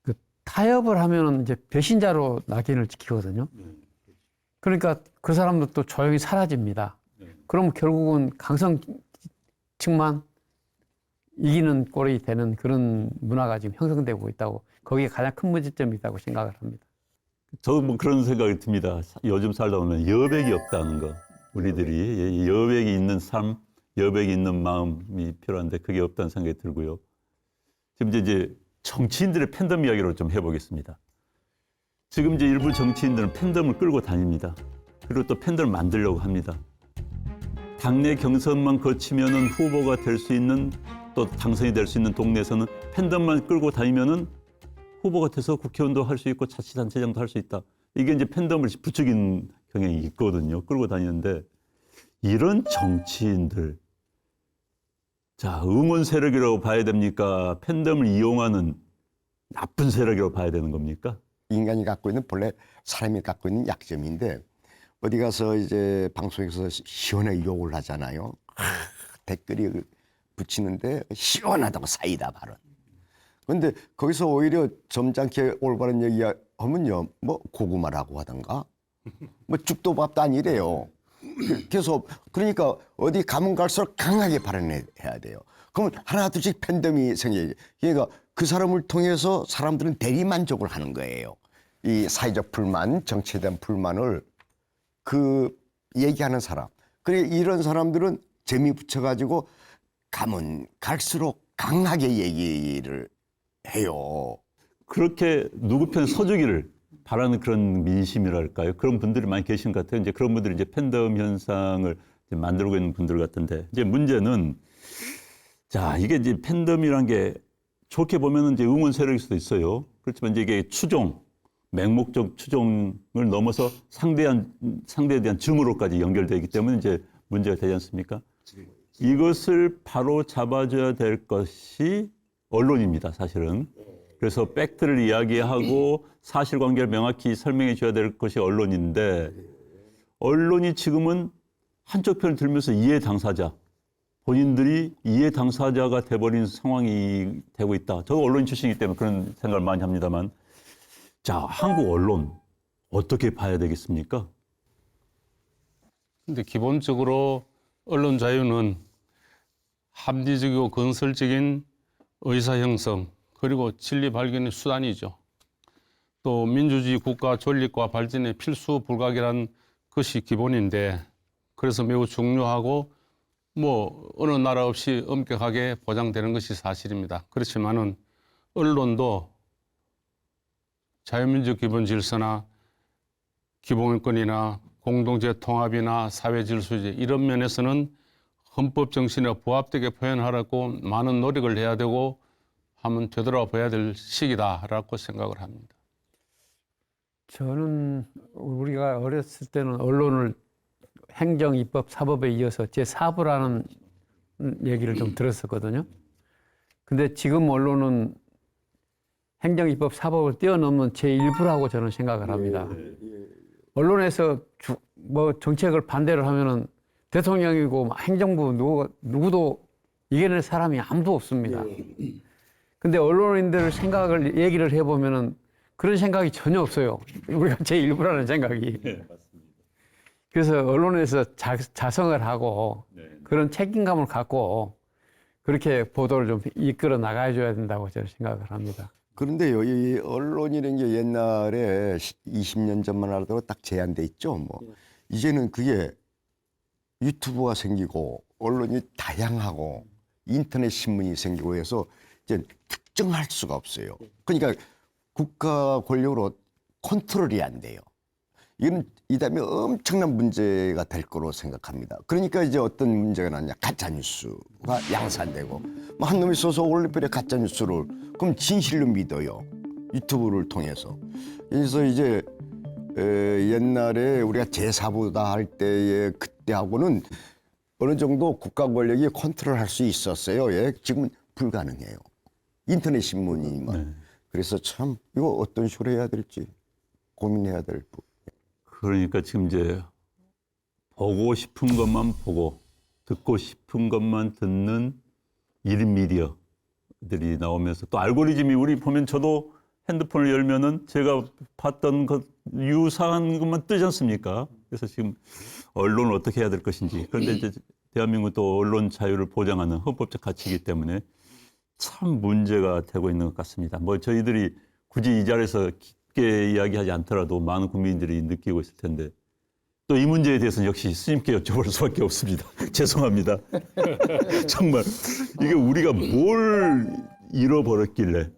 그 타협을 하면 이제 배신자로 낙인을 찍히거든요. 그러니까 그 사람도 또 조용히 사라집니다. 그럼 결국은 강성층만 이기는 꼴이 되는 그런 문화가 지금 형성되고 있다고, 거기에 가장 큰 문제점이 있다고 생각을 합니다. 저도 뭐 그런 생각이 듭니다. 요즘 살다 보면 여백이 없다는 거. 우리들이 여백이 있는 삶, 여백이 있는 마음이 필요한데 그게 없다는 생각이 들고요. 지금 이제 정치인들의 팬덤 이야기로 좀 해보겠습니다. 지금 이제 일부 정치인들은 팬덤을 끌고 다닙니다. 그리고 또 팬덤을 만들려고 합니다. 당내 경선만 거치면은 후보가 될 수 있는, 또 당선이 될 수 있는 동네에서는 팬덤만 끌고 다니면은 후보가 돼서 국회의원도 할 수 있고 자치단체장도 할 수 있다. 이게 이제 팬덤을 부추긴 경향이 있거든요. 끌고 다니는데, 이런 정치인들, 자, 응원 세력이라고 봐야 됩니까? 팬덤을 이용하는 나쁜 세력이라고 봐야 되는 겁니까? 인간이 갖고 있는, 본래 사람이 갖고 있는 약점인데, 어디 가서 이제 방송에서 시원하게 욕을 하잖아요. 댓글이 붙이는데 시원하다고 사이다 발언. 그런데 거기서 오히려 점잖게 올바른 얘기하면요, 뭐 고구마라고 하던가, 뭐 죽도 밥도 아니래요. 계속 그러니까 어디 가면 갈수록 강하게 발언해야 돼요. 그러면 하나 둘씩 팬덤이 생겨요. 그러니까 그 사람을 통해서 사람들은 대리만족을 하는 거예요. 이 사회적 불만, 정치에 대한 불만을 그 얘기하는 사람. 그래 이런 사람들은 재미 붙여가지고 가면 갈수록 강하게 얘기를 해요. 그렇게 누구 편 서주기를 바라는 그런 민심이랄까요? 그런 분들이 많이 계신 것 같아요. 이제 그런 분들이 이제 팬덤 현상을 이제 만들고 있는 분들 같은데, 이제 문제는, 자, 이게 이제 팬덤이란 게 좋게 보면은 이제 응원 세력일 수도 있어요. 그렇지만 이제 이게 추종, 맹목적 추종을 넘어서 상대에 대한 증오로까지 연결되기 때문에 이제 문제가 되지 않습니까? 이것을 바로 잡아줘야 될 것이 언론입니다, 사실은. 그래서 팩트를 이야기하고 사실관계를 명확히 설명해 줘야 될 것이 언론인데, 언론이 지금은 한쪽 편을 들면서 이해 당사자, 본인들이 이해 당사자가 돼버린 상황이 되고 있다. 저도 언론 출신이기 때문에 그런 생각을 많이 합니다만, 자, 한국 언론 어떻게 봐야 되겠습니까? 근데 기본적으로 언론 자유는 합리적이고 건설적인 의사 형성 그리고 진리 발견의 수단이죠. 또 민주주의 국가 존립과 발전의 필수 불가결한 것이 기본인데 그래서 매우 중요하고 뭐 어느 나라 없이 엄격하게 보장되는 것이 사실입니다. 그렇지만은 언론도 자유민주 기본 질서나 기본권이나 공동체 통합이나 사회 질서제 이런 면에서는 헌법 정신에 부합되게 표현하라고 많은 노력을 해야 되고 한번 되돌아봐야 될 시기다라고 생각을 합니다. 저는 우리가 어렸을 때는 언론을 행정, 입법, 사법에 이어서 제4부라는 얘기를 좀 들었었거든요. 근데 지금 언론은 행정, 입법, 사법을 뛰어넘는 제1부라고 저는 생각을 합니다. 언론에서 뭐 정책을 반대를 하면은 대통령이고 행정부 누구도 이겨낼 사람이 아무도 없습니다. 근데 언론인들 생각을 얘기를 해보면은 그런 생각이 전혀 없어요. 우리가 제1부라는 생각이. 그래서 언론에서 자성을 하고 그런 책임감을 갖고 그렇게 보도를 좀 이끌어 나가줘야 된다고 저는 생각을 합니다. 그런데요, 이 언론이라는 게 옛날에 20년 전만 하더라도 딱 제한돼 있죠. 뭐 이제는 그게 유튜브가 생기고 언론이 다양하고 인터넷 신문이 생기고 해서 이제 특정할 수가 없어요. 그러니까 국가 권력으로 컨트롤이 안 돼요. 이건 이 다음에 엄청난 문제가 될 거로 생각합니다. 그러니까 이제 어떤 문제가 나냐, 가짜 뉴스가 양산되고 뭐 한 놈이 써서 올리버려 가짜 뉴스를 그럼 진실로 믿어요. 유튜브를 통해서. 그래서 이제 옛날에 우리가 제4부다 할 때의 그때하고는 어느 정도 국가 권력이 컨트롤할 수 있었어요. 예, 지금은 불가능해요. 인터넷 신문이만. 그래서 참 이거 어떤 식으로 해야 될지 고민해야 될 부분. 그러니까 지금 이제 보고 싶은 것만 보고 듣고 싶은 것만 듣는 1인 미디어들이 나오면서 또 알고리즘이 우리 보면 저도 핸드폰을 열면은 제가 봤던 것 유사한 것만 뜨지 않습니까? 그래서 지금 언론을 어떻게 해야 될 것인지. 그런데 이제 대한민국은 또 언론 자유를 보장하는 헌법적 가치이기 때문에 참 문제가 되고 있는 것 같습니다. 뭐 저희들이 굳이 이 자리에서 깊게 이야기하지 않더라도 많은 국민들이 느끼고 있을 텐데 또 이 문제에 대해서는 역시 스님께 여쭤볼 수밖에 없습니다. 죄송합니다. 정말 이게 우리가 뭘 잃어버렸길래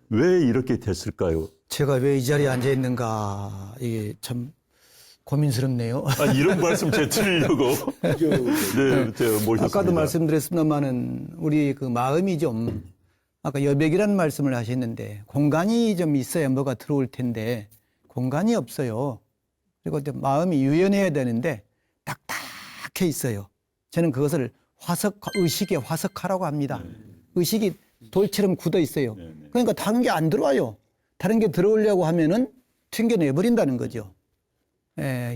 왜 이렇게 됐을까요? 제가 왜 이 자리에 앉아 있는가 이게 참 고민스럽네요. 아, 이런 말씀 제가 드리려고 네, 제가 모셨습니다. 아까도 말씀드렸습니다만은 우리 그 마음이 좀 아까 여백이라는 말씀을 하셨는데 공간이 좀 있어야 뭐가 들어올 텐데 공간이 없어요. 그리고 또 마음이 유연해야 되는데 딱딱해 있어요. 저는 그것을 의식의 화석화라고 합니다. 의식이 돌처럼 굳어 있어요. 그러니까 다른 게 안 들어와요. 다른 게 들어오려고 하면은 튕겨내버린다는 거죠.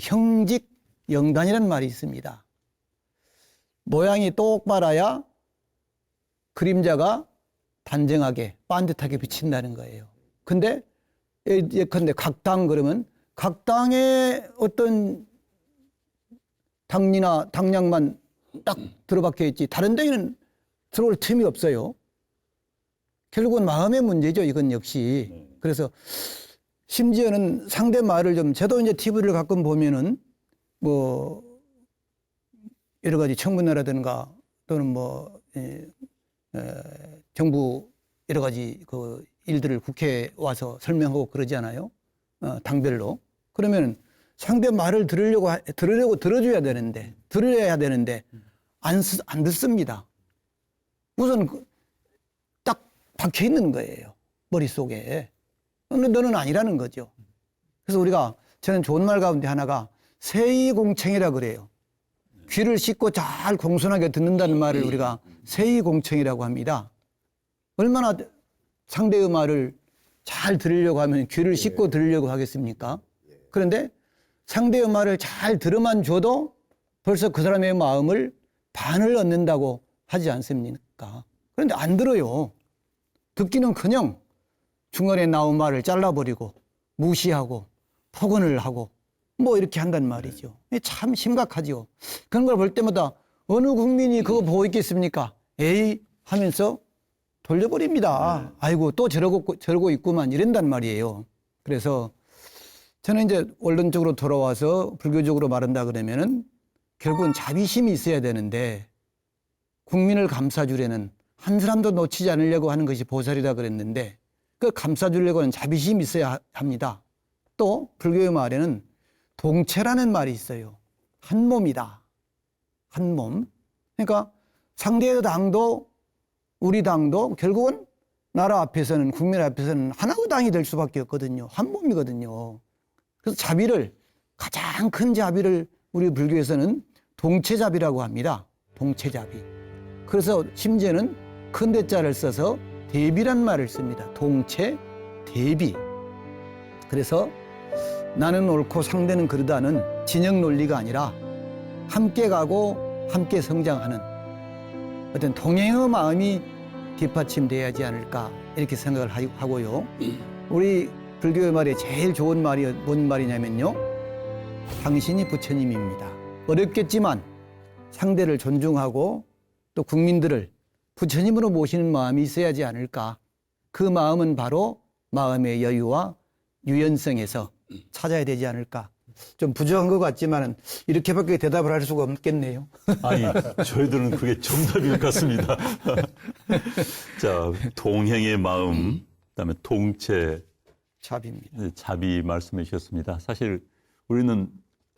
형직 영단이라는 말이 있습니다. 모양이 똑바라야 그림자가 단정하게 반듯하게 비친다는 거예요. 근데 예컨대 각당 그러면 각당의 어떤 당리나 당량만 딱 들어박혀 있지 다른 데에는 들어올 틈이 없어요. 결국은 마음의 문제죠. 이건 역시. 그래서 심지어는 상대 말을 좀 저도 이제 TV를 가끔 보면은 뭐 여러 가지 청문회라든가 또는 뭐 정부 여러 가지 그 일들을 국회에 와서 설명하고 그러지 않아요? 당별로. 그러면 상대 말을 들어줘야 되는데 안 듣습니다. 우선 딱 박혀 있는 거예요. 머릿속에. 근데 너는 아니라는 거죠. 그래서 저는 좋은 말 가운데 하나가 세의공청이라 그래요. 귀를 씻고 잘 공손하게 듣는다는 말을 우리가 세의공청이라고 합니다. 얼마나 상대의 말을 잘 들으려고 하면 귀를 씻고 들으려고 하겠습니까? 그런데 상대의 말을 잘 들어만 줘도 벌써 그 사람의 마음을 반을 얻는다고 하지 않습니까? 그런데 안 들어요. 듣기는커녕 중간에 나온 말을 잘라버리고 무시하고 폭언을 하고 뭐 이렇게 한단 말이죠. 참 심각하죠. 그런 걸 볼 때마다 어느 국민이 그거 보고 있겠습니까? 에이 하면서 돌려버립니다. 아이고 또 저러고 있구만 이런단 말이에요. 그래서 저는 이제 원론적으로 돌아와서 불교적으로 말한다 그러면은 결국은 자비심이 있어야 되는데 국민을 감싸주려는 한 사람도 놓치지 않으려고 하는 것이 보살이라 그랬는데 그 감싸주려고 하는 자비심이 있어야 합니다. 또 불교의 말에는 동체라는 말이 있어요. 한 몸이다. 한 몸. 그러니까 상대의 당도 우리 당도 결국은 나라 앞에서는 국민 앞에서는 하나의 당이 될 수밖에 없거든요. 한 몸이거든요. 그래서 자비를 가장 큰 자비를 우리 불교에서는 동체자비라고 합니다. 동체자비. 그래서 심지어는 큰 대자를 써서 대비란 말을 씁니다. 동체, 대비. 그래서 나는 옳고 상대는 그르다는 진영 논리가 아니라 함께 가고 함께 성장하는 어떤 동행의 마음이 뒷받침돼야지 않을까 이렇게 생각을 하고요. 우리 불교의 말에 제일 좋은 말이 뭔 말이냐면요. 당신이 부처님입니다. 어렵겠지만 상대를 존중하고 또 국민들을 부처님으로 모시는 마음이 있어야지 않을까. 그 마음은 바로 마음의 여유와 유연성에서 찾아야 되지 않을까. 좀 부족한 것 같지만 이렇게밖에 대답을 할 수가 없겠네요. 아니, 저희들은 그게 정답일 것 같습니다. 자, 동행의 마음, 그다음에 동체, 자비입니다. 자비 말씀해 주셨습니다. 사실 우리는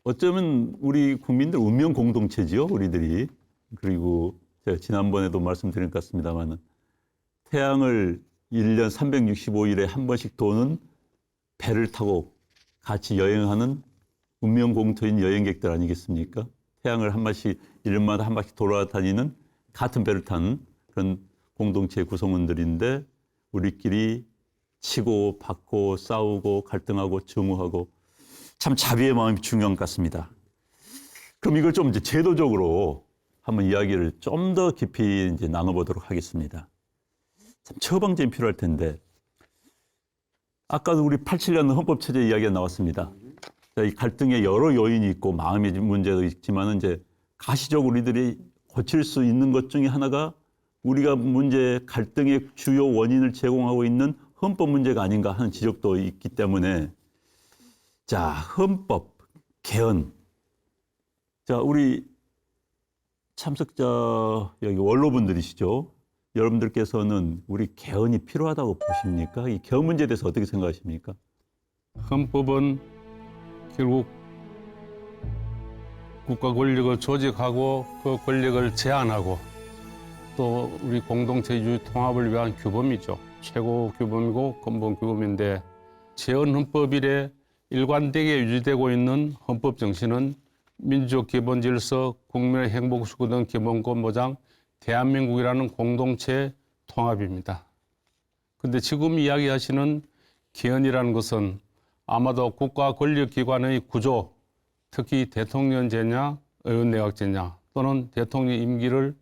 어쩌면 우리 국민들 운명 공동체지요, 우리들이. 그리고 제가 지난번에도 말씀드린 것 같습니다만 태양을 1년 365일에 한 번씩 도는 배를 타고 같이 여행하는 운명 공통인 여행객들 아니겠습니까? 태양을 한 번씩 1년마다 한 바퀴 돌아다니는 같은 배를 타는 그런 공동체 구성원들인데 우리끼리 치고 받고 싸우고 갈등하고 증오하고 참 자비의 마음이 중요한 것 같습니다. 그럼 이걸 좀 이제 제도적으로 한번 이야기를 좀 더 깊이 이제 나눠보도록 하겠습니다. 참 처방전이 필요할 텐데 아까도 우리 87년 헌법체제 이야기가 나왔습니다. 이 갈등에 여러 요인이 있고 마음의 문제도 있지만 이제 가시적으로 우리들이 고칠 수 있는 것 중에 하나가 우리가 문제 갈등의 주요 원인을 제공하고 있는 헌법 문제가 아닌가 하는 지적도 있기 때문에 자, 헌법 개헌. 자, 우리 참석자 여기 원로분들이시죠. 여러분들께서는 우리 개헌이 필요하다고 보십니까? 이 개헌 문제에 대해서 어떻게 생각하십니까? 헌법은 결국 국가 권력을 조직하고 그 권력을 제한하고 또 우리 공동체주의 통합을 위한 규범이죠. 최고 규범이고 근본 규범인데 재헌 헌법 이래 일관되게 유지되고 있는 헌법 정신은 민주적 기본 질서, 국민의 행복 수고 등 기본권 보장, 대한민국이라는 공동체 통합입니다. 그런데 지금 이야기하시는 개헌이라는 것은 아마도 국가 권력기관의 구조, 특히 대통령제냐, 의원내각제냐 또는 대통령 임기를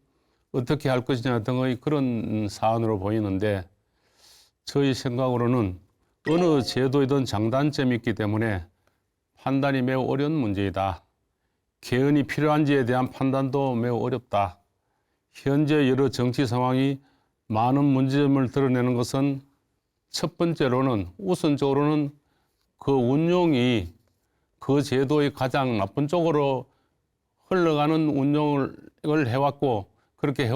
어떻게 할 것이냐 등의 그런 사안으로 보이는데 저희 생각으로는 어느 제도이든 장단점이 있기 때문에 판단이 매우 어려운 문제이다. 개헌이 필요한지에 대한 판단도 매우 어렵다. 현재 여러 정치 상황이 많은 문제점을 드러내는 것은 첫 번째로는 우선적으로는 그 운용이 그 제도의 가장 나쁜 쪽으로 흘러가는 운용을 해왔고 그렇게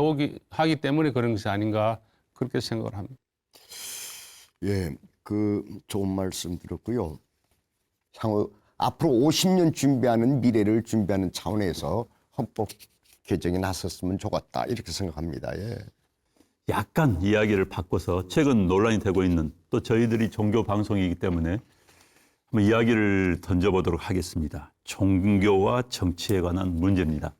하기 때문에 그런 것이 아닌가 그렇게 생각을 합니다. 예, 그 좋은 말씀 들었고요. 향후 앞으로 50년 준비하는 미래를 준비하는 차원에서 헌법 개정이 나섰으면 좋겠다 이렇게 생각합니다. 예. 약간 이야기를 바꿔서 최근 논란이 되고 있는 또 저희들이 종교 방송이기 때문에 한번 이야기를 던져보도록 하겠습니다. 종교와 정치에 관한 문제입니다.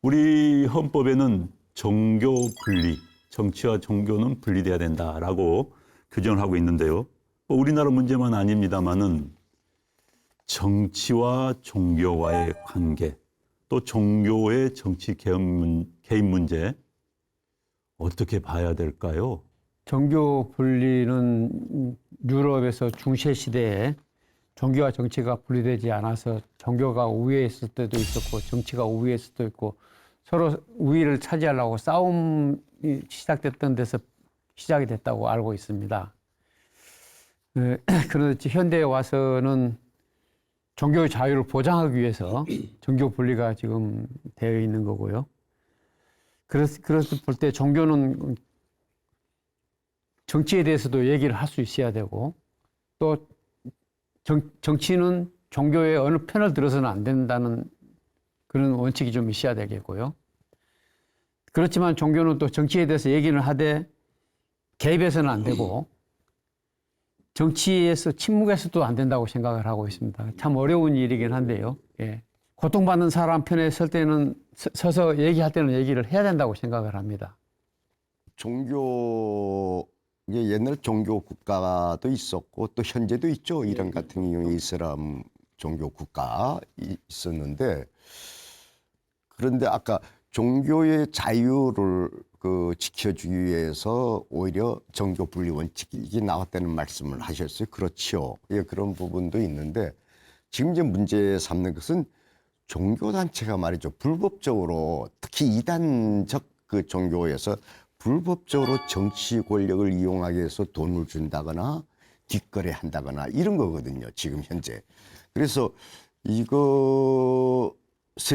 우리 헌법에는 종교 분리, 정치와 종교는 분리돼야 된다라고 규정을 하고 있는데요. 뭐 우리나라 문제만 아닙니다만은 정치와 종교와의 관계, 또 종교의 정치 개입 문제 어떻게 봐야 될까요? 종교 분리는 유럽에서 중세 시대에 종교와 정치가 분리되지 않아서 종교가 우위에 있을 때도 있었고 정치가 우위에 있을 때도 있고 서로 우위를 차지하려고 싸움이 시작됐던 데서 시작이 됐다고 알고 있습니다. 그런데 현대에 와서는 종교의 자유를 보장하기 위해서 종교 분리가 지금 되어 있는 거고요. 그래서 볼 때 종교는 정치에 대해서도 얘기를 할 수 있어야 되고 또 정치는 종교의 어느 편을 들어서는 안 된다는 그런 원칙이 좀 있어야 되겠고요. 그렇지만 종교는 또 정치에 대해서 얘기를 하되 개입해서는 안 되고 정치에서 침묵해서도 안 된다고 생각을 하고 있습니다. 참 어려운 일이긴 한데요. 예. 고통받는 사람 편에 설 때는 서서 얘기할 때는 얘기를 해야 된다고 생각을 합니다. 종교 이게 옛날 종교 국가도 있었고 또 현재도 있죠. 이란 같은 경우에 이슬람 종교 국가 있었는데 그런데 아까 종교의 자유를 지켜주기 위해서 오히려 종교 분리 원칙이 나왔다는 말씀을 하셨어요. 그렇죠. 예, 그런 부분도 있는데 지금 이제 문제 삼는 것은 종교 단체가 말이죠. 불법적으로 특히 이단적 그 종교에서 불법적으로 정치 권력을 이용하기 위해서 돈을 준다거나 뒷거래한다거나 이런 거거든요. 지금 현재. 그래서 이것을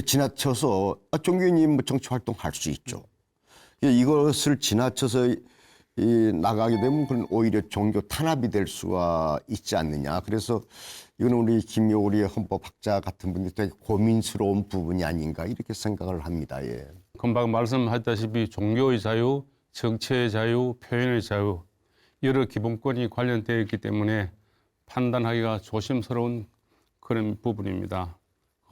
지나쳐서 종교인이 뭐 정치 활동할 수 있죠. 이것을 지나쳐서 나가게 되면 그건 오히려 종교 탄압이 될 수가 있지 않느냐. 그래서 이거는 우리 김효리 헌법학자 같은 분들이 되게 고민스러운 부분이 아닌가 이렇게 생각을 합니다. 예. 금방 말씀하셨다시피 종교의 자유, 정치의 자유, 표현의 자유 여러 기본권이 관련되어 있기 때문에 판단하기가 조심스러운 그런 부분입니다.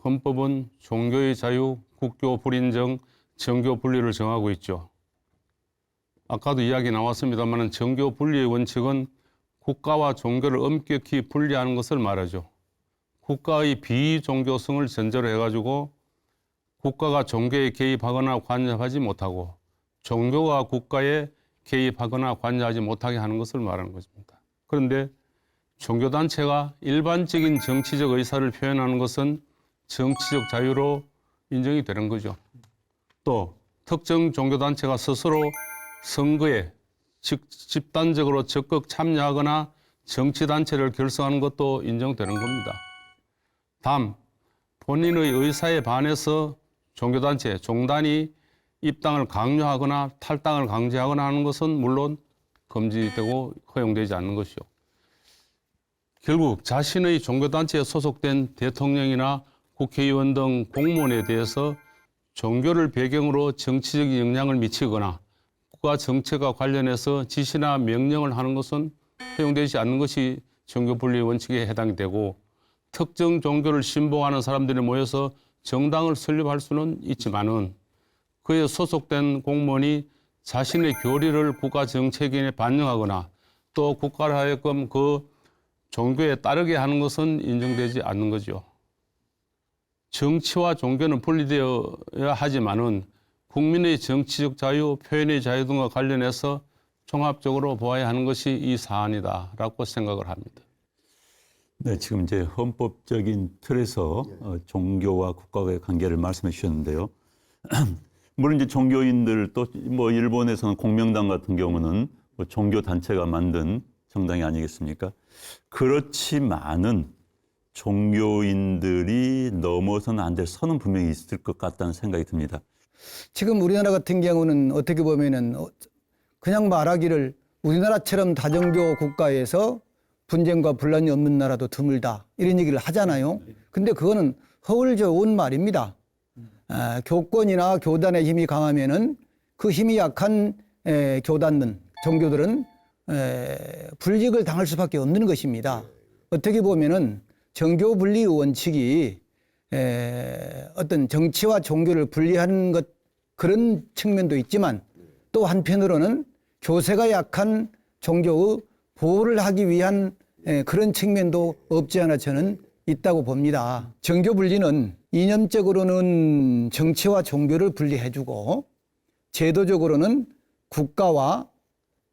헌법은 종교의 자유, 국교 불인정, 정교 분리를 정하고 있죠. 아까도 이야기 나왔습니다만 정교 분리의 원칙은 국가와 종교를 엄격히 분리하는 것을 말하죠. 국가의 비종교성을 전제로 해가지고 국가가 종교에 개입하거나 관여하지 못하고 종교가 국가에 개입하거나 관여하지 못하게 하는 것을 말하는 것입니다. 그런데 종교단체가 일반적인 정치적 의사를 표현하는 것은 정치적 자유로 인정이 되는 거죠. 또 특정 종교단체가 스스로 선거에 집단적으로 적극 참여하거나 정치단체를 결성하는 것도 인정되는 겁니다. 다음, 본인의 의사에 반해서 종교단체, 종단이 입당을 강요하거나 탈당을 강제하거나 하는 것은 물론 금지되고 허용되지 않는 것이요. 결국 자신의 종교단체에 소속된 대통령이나 국회의원 등 공무원에 대해서 종교를 배경으로 정치적인 영향을 미치거나 국가 정책과 관련해서 지시나 명령을 하는 것은 허용되지 않는 것이 종교 분리 원칙에 해당이 되고 특정 종교를 신봉하는 사람들이 모여서 정당을 설립할 수는 있지만은 그에 소속된 공무원이 자신의 교리를 국가 정책에 반영하거나 또 국가를 하여금 그 종교에 따르게 하는 것은 인정되지 않는 거죠. 정치와 종교는 분리되어야 하지만은 국민의 정치적 자유, 표현의 자유 등과 관련해서 종합적으로 보아야 하는 것이 이 사안이다라고 생각을 합니다. 네, 지금 이제 헌법적인 틀에서 종교와 국가의 관계를 말씀해 주셨는데요. 물론 이제 종교인들 또 뭐 일본에서는 공명당 같은 경우는 뭐 종교 단체가 만든 정당이 아니겠습니까? 그렇지만은 종교인들이 넘어서는 안 될 선은 분명히 있을 것 같다는 생각이 듭니다. 지금 우리나라 같은 경우는 어떻게 보면은 그냥 말하기를 우리나라처럼 다종교 국가에서 분쟁과 분란이 없는 나라도 드물다 이런 얘기를 하잖아요. 근데 그거는 허울 좋은 말입니다. 교권이나 교단의 힘이 강하면은 그 힘이 약한 교단은 종교들은 불이익을 당할 수밖에 없는 것입니다. 어떻게 보면은 정교 분리 원칙이 어떤 정치와 종교를 분리하는 것 그런 측면도 있지만 또 한편으로는 교세가 약한 종교의 보호를 하기 위한 그런 측면도 없지 않아 저는 있다고 봅니다. 정교 분리는 이념적으로는 정치와 종교를 분리해주고 제도적으로는 국가와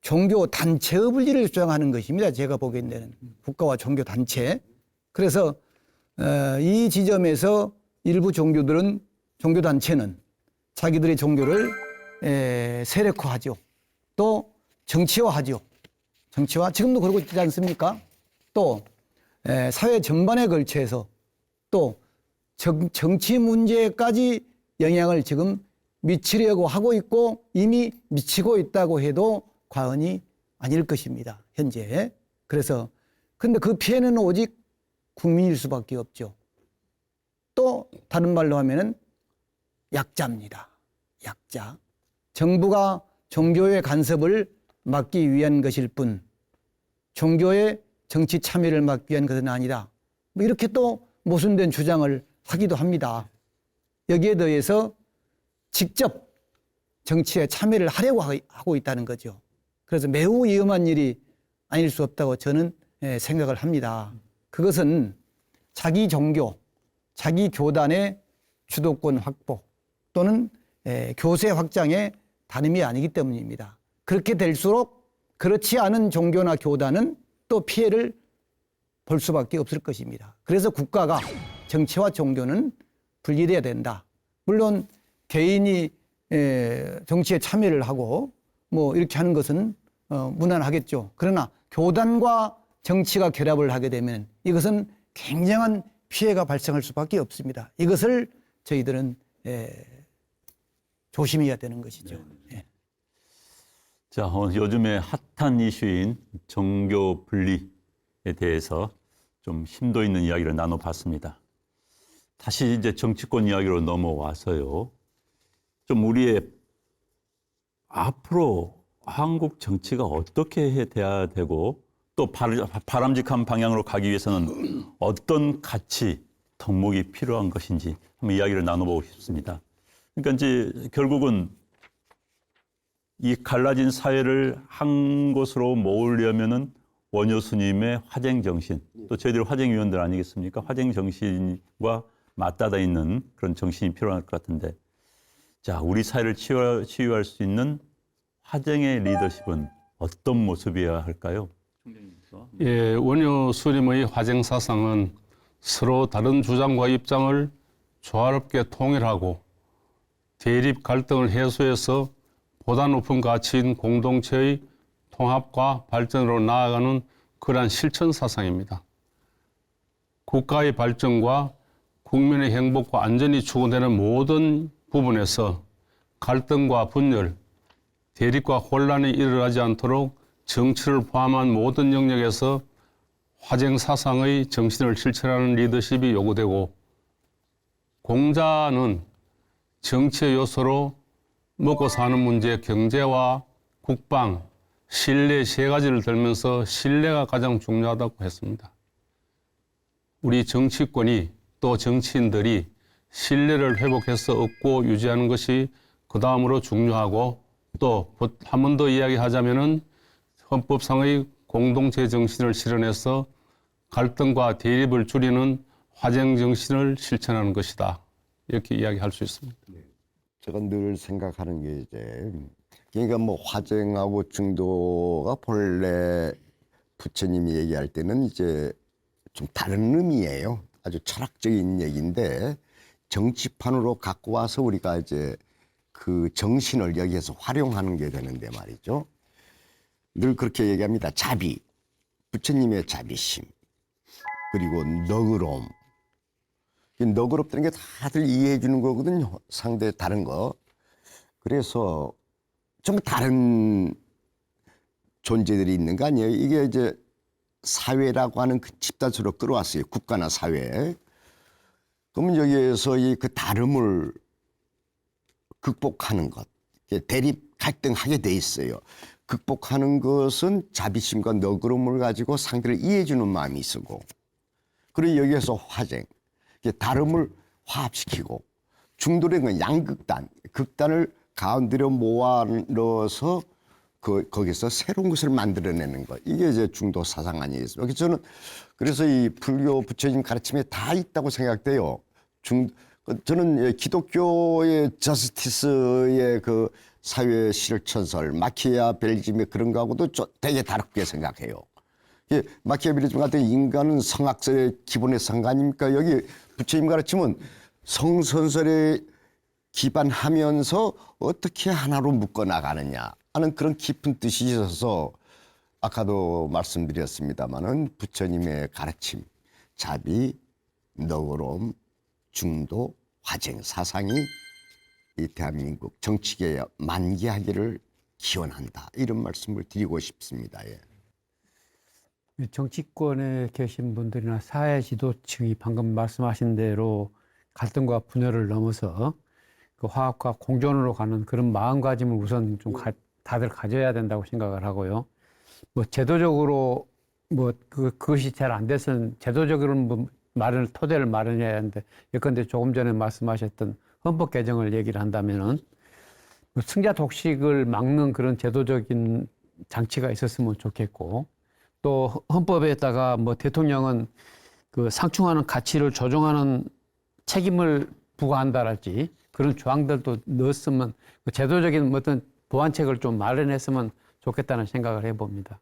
종교 단체의 분리를 주장하는 것입니다. 제가 보기에는 국가와 종교 단체. 그래서 이 지점에서 일부 종교들은 종교 단체는 자기들의 종교를 세력화하죠. 또 정치화하죠. 정치화 지금도 그러고 있지 않습니까? 또 사회 전반에 걸쳐서 또 정치 문제까지 영향을 지금 미치려고 하고 있고 이미 미치고 있다고 해도 과언이 아닐 것입니다. 현재. 그래서 근데 그 피해는 오직 국민일 수밖에 없죠. 또 다른 말로 하면은 약자입니다. 약자. 정부가 종교의 간섭을 막기 위한 것일 뿐 종교의 정치 참여를 막기 위한 것은 아니다. 뭐 이렇게 또 모순된 주장을 하기도 합니다. 여기에 더해서 직접 정치에 참여를 하려고 하고 있다는 거죠. 그래서 매우 위험한 일이 아닐 수 없다고 저는 생각을 합니다. 그것은 자기 종교, 자기 교단의 주도권 확보 또는 교세 확장의 다름이 아니기 때문입니다. 그렇게 될수록 그렇지 않은 종교나 교단은 또 피해를 볼 수밖에 없을 것입니다. 그래서 국가가 정치와 종교는 분리돼야 된다. 물론 개인이 정치에 참여를 하고 뭐 이렇게 하는 것은 무난하겠죠. 그러나 교단과 정치가 결합을 하게 되면 이것은 굉장한 피해가 발생할 수밖에 없습니다. 이것을 저희들은 조심해야 되는 것이죠. 네. 자, 요즘에 핫한 이슈인 종교 분리에 대해서 좀 심도 있는 이야기를 나눠봤습니다. 다시 이제 정치권 이야기로 넘어와서요. 좀 우리의 앞으로 한국 정치가 어떻게 돼야 되고 또 바람직한 방향으로 가기 위해서는 어떤 가치, 덕목이 필요한 것인지 한번 이야기를 나눠보고 싶습니다. 그러니까 이제 결국은 이 갈라진 사회를 한 곳으로 모으려면은 원효 스님의 화쟁 정신, 또 저희들 화쟁위원들 아니겠습니까? 화쟁 정신과 맞닿아 있는 그런 정신이 필요할 것 같은데, 자, 우리 사회를 치유할 수 있는 화쟁의 리더십은 어떤 모습이어야 할까요? 예, 원효 스님의 화쟁 사상은 서로 다른 주장과 입장을 조화롭게 통일하고 대립 갈등을 해소해서 보다 높은 가치인 공동체의 통합과 발전으로 나아가는 그러한 실천 사상입니다. 국가의 발전과 국민의 행복과 안전이 추구되는 모든 부분에서 갈등과 분열, 대립과 혼란이 일어나지 않도록 정치를 포함한 모든 영역에서 화쟁 사상의 정신을 실천하는 리더십이 요구되고, 공자는 정치의 요소로 먹고 사는 문제, 경제와 국방, 신뢰 세 가지를 들면서 신뢰가 가장 중요하다고 했습니다. 우리 정치권이 또 정치인들이 신뢰를 회복해서 얻고 유지하는 것이 그 다음으로 중요하고, 또 한 번 더 이야기하자면은 헌법상의 공동체 정신을 실현해서 갈등과 대립을 줄이는 화쟁 정신을 실천하는 것이다. 이렇게 이야기할 수 있습니다. 제가 늘 생각하는 게 이제 그러니까 뭐 화쟁하고 중도가 본래 부처님이 얘기할 때는 이제 좀 다른 의미예요. 아주 철학적인 얘기인데 정치판으로 갖고 와서 우리가 이제 그 정신을 여기에서 활용하는 게 되는데 말이죠. 늘 그렇게 얘기합니다. 자비, 부처님의 자비심, 그리고 너그러움. 너그럽다는 게 다들 이해해 주는 거거든요. 상대 다른 거. 그래서 좀 다른 존재들이 있는 거 아니에요. 이게 이제 사회라고 하는 그 집단으로 끌어왔어요. 국가나 사회. 그러면 여기에서 이 그 다름을 극복하는 것, 대립 갈등하게 돼 있어요. 극복하는 것은 자비심과 너그러움을 가지고 상대를 이해해 주는 마음이 있고, 그리고 여기에서 화쟁, 다름을 화합시키고 중도라는 건 양극단, 극단을 가운데로 모아 넣어서 거기서 새로운 것을 만들어내는 것. 이게 이제 중도 사상 아니겠습니까? 그래서 이 불교 부처님 가르침에 다 있다고 생각돼요. 저는 기독교의 저스티스의 그 사회 실천설, 마키아벨리즘의 그런 거하고도 되게 다르게 생각해요. 마키아벨리즘 같은 인간은 성악설의 기본의 성가 아닙니까? 여기 부처님 가르침은 성선설에 기반하면서 어떻게 하나로 묶어나가느냐 하는 그런 깊은 뜻이 있어서 아까도 말씀드렸습니다마는 부처님의 가르침, 자비, 너그러움, 중도, 화쟁 사상이 이 대한민국 정치계에 만개하기를 기원한다. 이런 말씀을 드리고 싶습니다. 예. 정치권에 계신 분들이나 사회 지도층이 방금 말씀하신 대로 갈등과 분열을 넘어서 그 화합과 공존으로 가는 그런 마음가짐을 우선 좀 다들 가져야 된다고 생각을 하고요. 뭐 제도적으로 그것이 잘 안 돼서는 제도적으로는 토대를 마련해야 하는데, 예컨대 조금 전에 말씀하셨던 헌법 개정을 얘기를 한다면은 승자 독식을 막는 그런 제도적인 장치가 있었으면 좋겠고, 또 헌법에다가 대통령은 그 상충하는 가치를 조정하는 책임을 부과한다랄지 그런 조항들도 넣었으면, 제도적인 어떤 보완책을 좀 마련했으면 좋겠다는 생각을 해봅니다.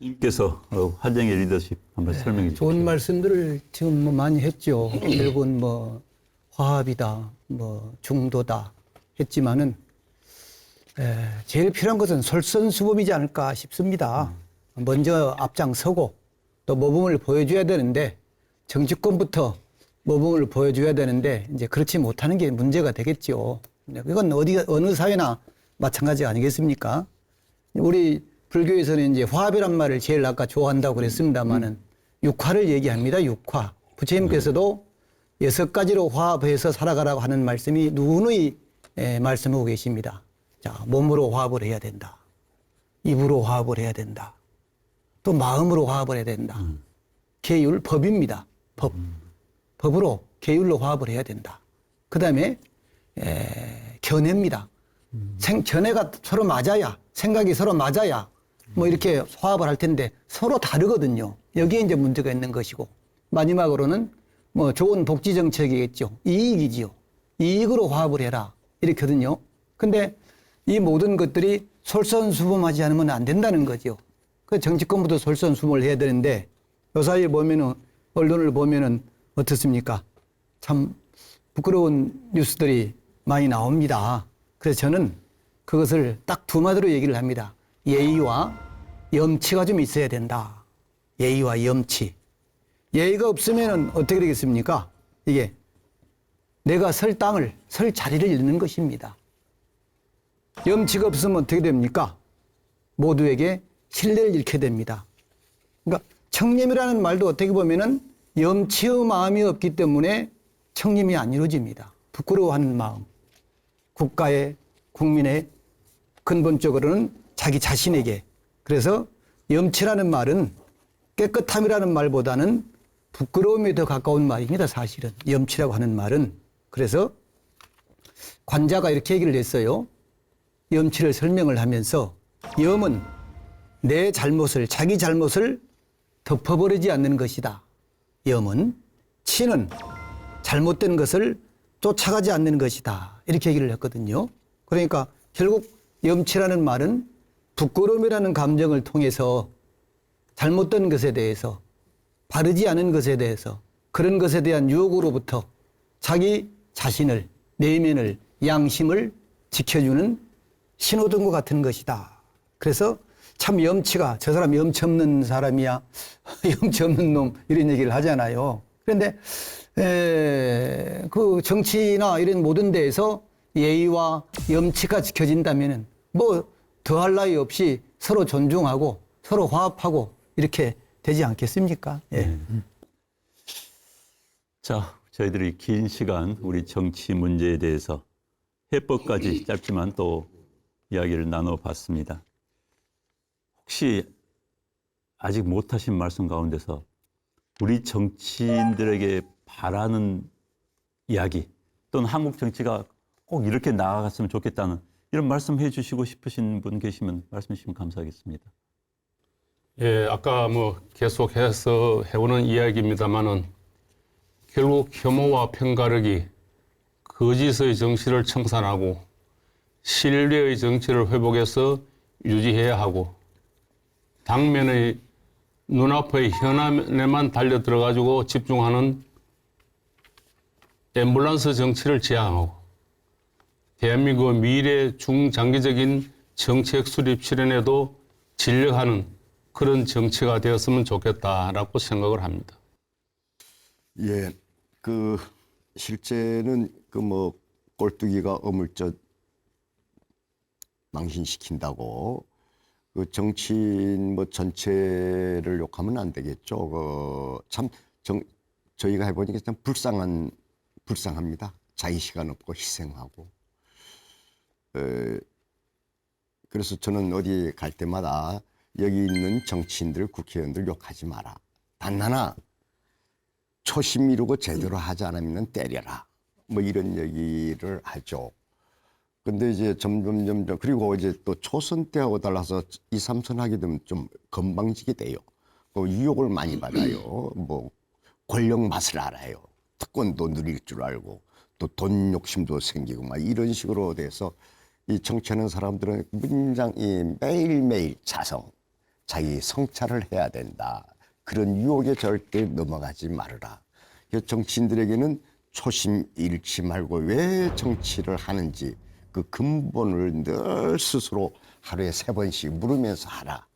님께서 화쟁의 리더십 한번 설명해 주시죠. 좋은 말씀들을 지금 많이 했죠. 결국은 화합이다, 중도다 했지만은 제일 필요한 것은 솔선수범이지 않을까 싶습니다. 먼저 앞장서고 또 모범을 보여줘야 되는데, 정치권부터 모범을 보여줘야 되는데 이제 그렇지 못하는 게 문제가 되겠죠. 이건 어느 사회나 마찬가지 아니겠습니까? 우리 불교에서는 이제 화합이란 말을 제일 아까 좋아한다고 그랬습니다만은 육화를 얘기합니다. 육화. 부처님께서도 6가지로 화합해서 살아가라고 하는 말씀이 누누이 말씀하고 계십니다. 자, 몸으로 화합을 해야 된다. 입으로 화합을 해야 된다. 또 마음으로 화합을 해야 된다. 계율, 법입니다. 법. 법으로, 계율로 화합을 해야 된다. 그 다음에 견해입니다. 견해가 서로 맞아야, 생각이 서로 맞아야 이렇게 화합을 할 텐데 서로 다르거든요. 여기에 이제 문제가 있는 것이고, 마지막으로는 좋은 복지 정책이겠죠. 이익이지요. 이익으로 화합을 해라. 이렇거든요. 근데 이 모든 것들이 솔선수범하지 않으면 안 된다는 거죠. 그 정치권부터 솔선수범을 해야 되는데, 요 사이에 보면은, 언론을 보면은 어떻습니까? 참 부끄러운 뉴스들이 많이 나옵니다. 그래서 저는 그것을 딱 두 마디로 얘기를 합니다. 예의와 염치가 좀 있어야 된다. 예의와 염치. 예의가 없으면 어떻게 되겠습니까? 이게 내가 설 자리를 잃는 것입니다. 염치가 없으면 어떻게 됩니까? 모두에게 신뢰를 잃게 됩니다. 그러니까 청렴이라는 말도 어떻게 보면은 염치의 마음이 없기 때문에 청렴이 안 이루어집니다. 부끄러워하는 마음. 국가의, 국민의, 근본적으로는 자기 자신에게. 그래서 염치라는 말은 깨끗함이라는 말보다는 부끄러움에 더 가까운 말입니다. 사실은 염치라고 하는 말은. 그래서 관자가 이렇게 얘기를 했어요. 염치를 설명을 하면서, 염은 내 잘못을, 자기 잘못을 덮어버리지 않는 것이다. 염은. 치는 잘못된 것을 쫓아가지 않는 것이다. 이렇게 얘기를 했거든요. 그러니까 결국 염치라는 말은 부끄러움이라는 감정을 통해서 잘못된 것에 대해서, 바르지 않은 것에 대해서, 그런 것에 대한 유혹으로부터 자기 자신을, 내면을, 양심을 지켜주는 신호등과 같은 것이다. 그래서 참 염치가, 저 사람 염치 없는 사람이야, 염치 없는 놈, 이런 얘기를 하잖아요. 그런데 그 정치나 이런 모든 데에서 예의와 염치가 지켜진다면은 더할 나위 없이 서로 존중하고 서로 화합하고 이렇게 되지 않겠습니까? 예. 자, 저희들이 긴 시간 우리 정치 문제에 대해서 해법까지 짧지만 또 이야기를 나눠봤습니다. 혹시 아직 못하신 말씀 가운데서 우리 정치인들에게 바라는 이야기 또는 한국 정치가 꼭 이렇게 나아갔으면 좋겠다는 이런 말씀해 주시고 싶으신 분 계시면 말씀해 주시면 감사하겠습니다. 예, 아까 뭐 계속해서 해오는 이야기입니다만은 결국 혐오와 편가르기, 거짓의 정치를 청산하고 신뢰의 정치를 회복해서 유지해야 하고 당면의 눈앞의 현안에만 달려들어가지고 집중하는 앰뷸런스 정치를 지향하고 대한민국의 미래 중장기적인 정책 수립 실현에도 진력하는 그런 정치가 되었으면 좋겠다라고 생각을 합니다. 예, 그 실제는 그 뭐 꼴뚜기가 어물쩍 망신시킨다고 그 정치인 뭐 전체를 욕하면 안 되겠죠. 저희가 해보니까 참 불쌍합니다. 자기 시간 없고 희생하고. 그래서 저는 어디 갈 때마다 여기 있는 정치인들, 국회의원들 욕하지 마라. 단 하나 초심 이루고 제대로 하지 않으면 때려라. 뭐 이런 얘기를 하죠. 근데 이제 점점 그리고 이제 또 초선 때하고 달라서 2, 3선 하게 되면 좀 건방지게 돼요. 유혹을 많이 받아요. 뭐 권력 맛을 알아요. 특권도 누릴 줄 알고 또 돈 욕심도 생기고 막 이런 식으로 돼서 이 정치하는 사람들은 문장이 매일매일 자기 성찰을 해야 된다. 그런 유혹에 절대 넘어가지 말아라. 정치인들에게는 초심 잃지 말고 왜 정치를 하는지 그 근본을 늘 스스로 하루에 3번씩 물으면서 하라.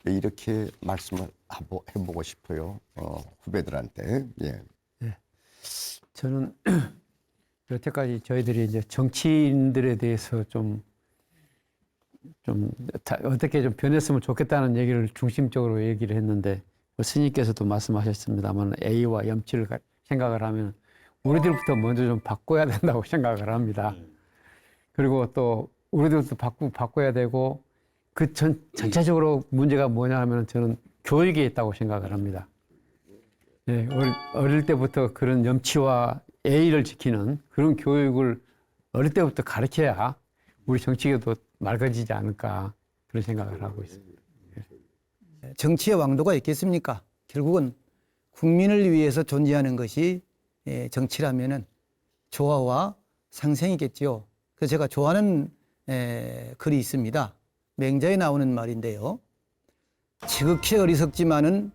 이렇게 말씀을 해보고 싶어요. 후배들한테. 예. 네. 저는 여태까지 저희들이 이제 정치인들에 대해서 좀 어떻게 좀 변했으면 좋겠다는 얘기를 중심적으로 얘기를 했는데 스님께서도 말씀하셨습니다만 A와 염치를 생각을 하면 우리들부터 먼저 좀 바꿔야 된다고 생각을 합니다. 그리고 또 우리들도 바꿔야 되고 그 전체적으로 문제가 뭐냐 하면 저는 교육에 있다고 생각을 합니다. 예, 어릴 때부터 그런 염치와 예의를 지키는 그런 교육을 어릴 때부터 가르쳐야 우리 정치계도 맑아지지 않을까 그런 생각을 하고 있습니다. 정치의 왕도가 있겠습니까? 결국은 국민을 위해서 존재하는 것이 정치라면은 조화와 상생이겠지요. 그래서 제가 좋아하는 글이 있습니다. 맹자에 나오는 말인데요. 지극히 어리석지만은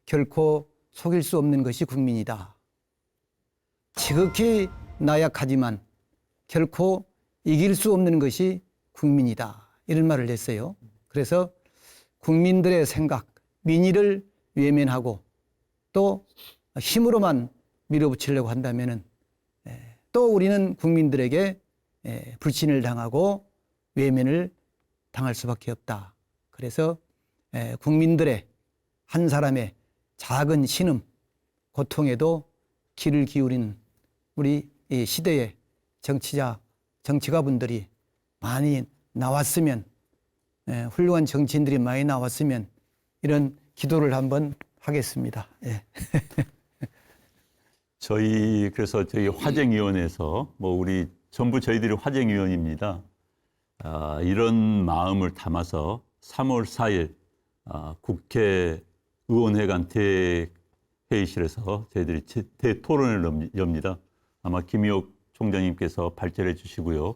결코 속일 수 없는 것이 국민이다. 지극히 나약하지만 결코 이길 수 없는 것이 국민이다. 이런 말을 했어요. 그래서 국민들의 생각, 민의를 외면하고 또 힘으로만 밀어붙이려고 한다면은 또 우리는 국민들에게 불신을 당하고 외면을 당할 수밖에 없다. 그래서 국민들의 한 사람의 작은 신음, 고통에도 귀를 기울인 우리 이 시대의 정치가분들이 많이 나왔으면, 훌륭한 정치인들이 많이 나왔으면 이런 기도를 한번 하겠습니다. 예. 그래서 저희 화쟁위원회에서 우리 전부 저희들이 화쟁위원입니다. 이런 마음을 담아서 3월 4일 국회의원회관 대회의실에서 저희들이 대토론을 엽니다. 아마 김의옥 총장님께서 발제를 해주시고요.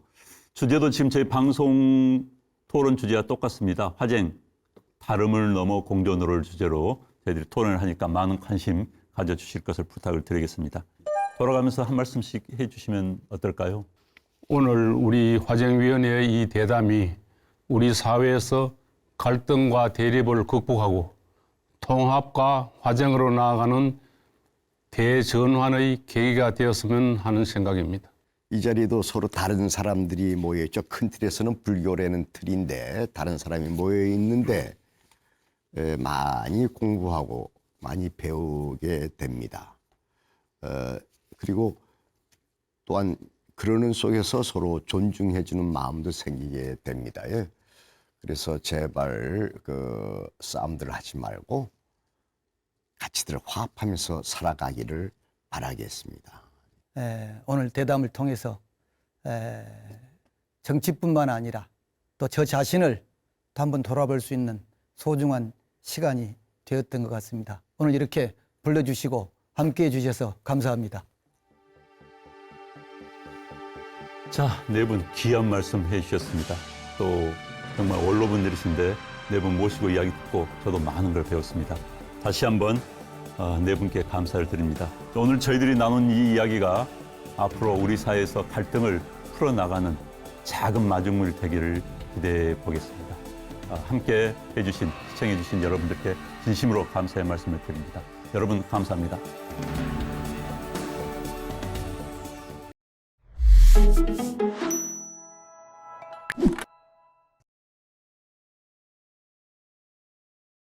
주제도 지금 저희 방송 토론 주제와 똑같습니다. 화쟁, 다름을 넘어 공존으로를 주제로 저희들이 토론을 하니까 많은 관심 가져주실 것을 부탁을 드리겠습니다. 돌아가면서 한 말씀씩 해주시면 어떨까요? 오늘 우리 화쟁위원회의 이 대담이 우리 사회에서 갈등과 대립을 극복하고 통합과 화쟁으로 나아가는 대전환의 계기가 되었으면 하는 생각입니다. 이 자리에도 서로 다른 사람들이 모여있죠. 큰 틀에서는 불교라는 틀인데 다른 사람이 모여있는데 많이 공부하고 많이 배우게 됩니다. 그리고 또한 그러는 속에서 서로 존중해주는 마음도 생기게 됩니다. 예. 그래서 제발 그 싸움들 하지 말고 같이들 화합하면서 살아가기를 바라겠습니다. 오늘 대담을 통해서 정치뿐만 아니라 또 저 자신을 또 한번 돌아볼 수 있는 소중한 시간이 되었던 것 같습니다. 오늘 이렇게 불러주시고 함께해 주셔서 감사합니다. 자, 네 분 귀한 말씀 해주셨습니다. 또 정말 원로분들이신데 네 분 모시고 이야기 듣고 저도 많은 걸 배웠습니다. 다시 한번 네 분께 감사를 드립니다. 오늘 저희들이 나눈 이 이야기가 앞으로 우리 사회에서 갈등을 풀어나가는 작은 마중물 되기를 기대해 보겠습니다. 함께 해주신, 시청해주신 여러분들께 진심으로 감사의 말씀을 드립니다. 여러분 감사합니다.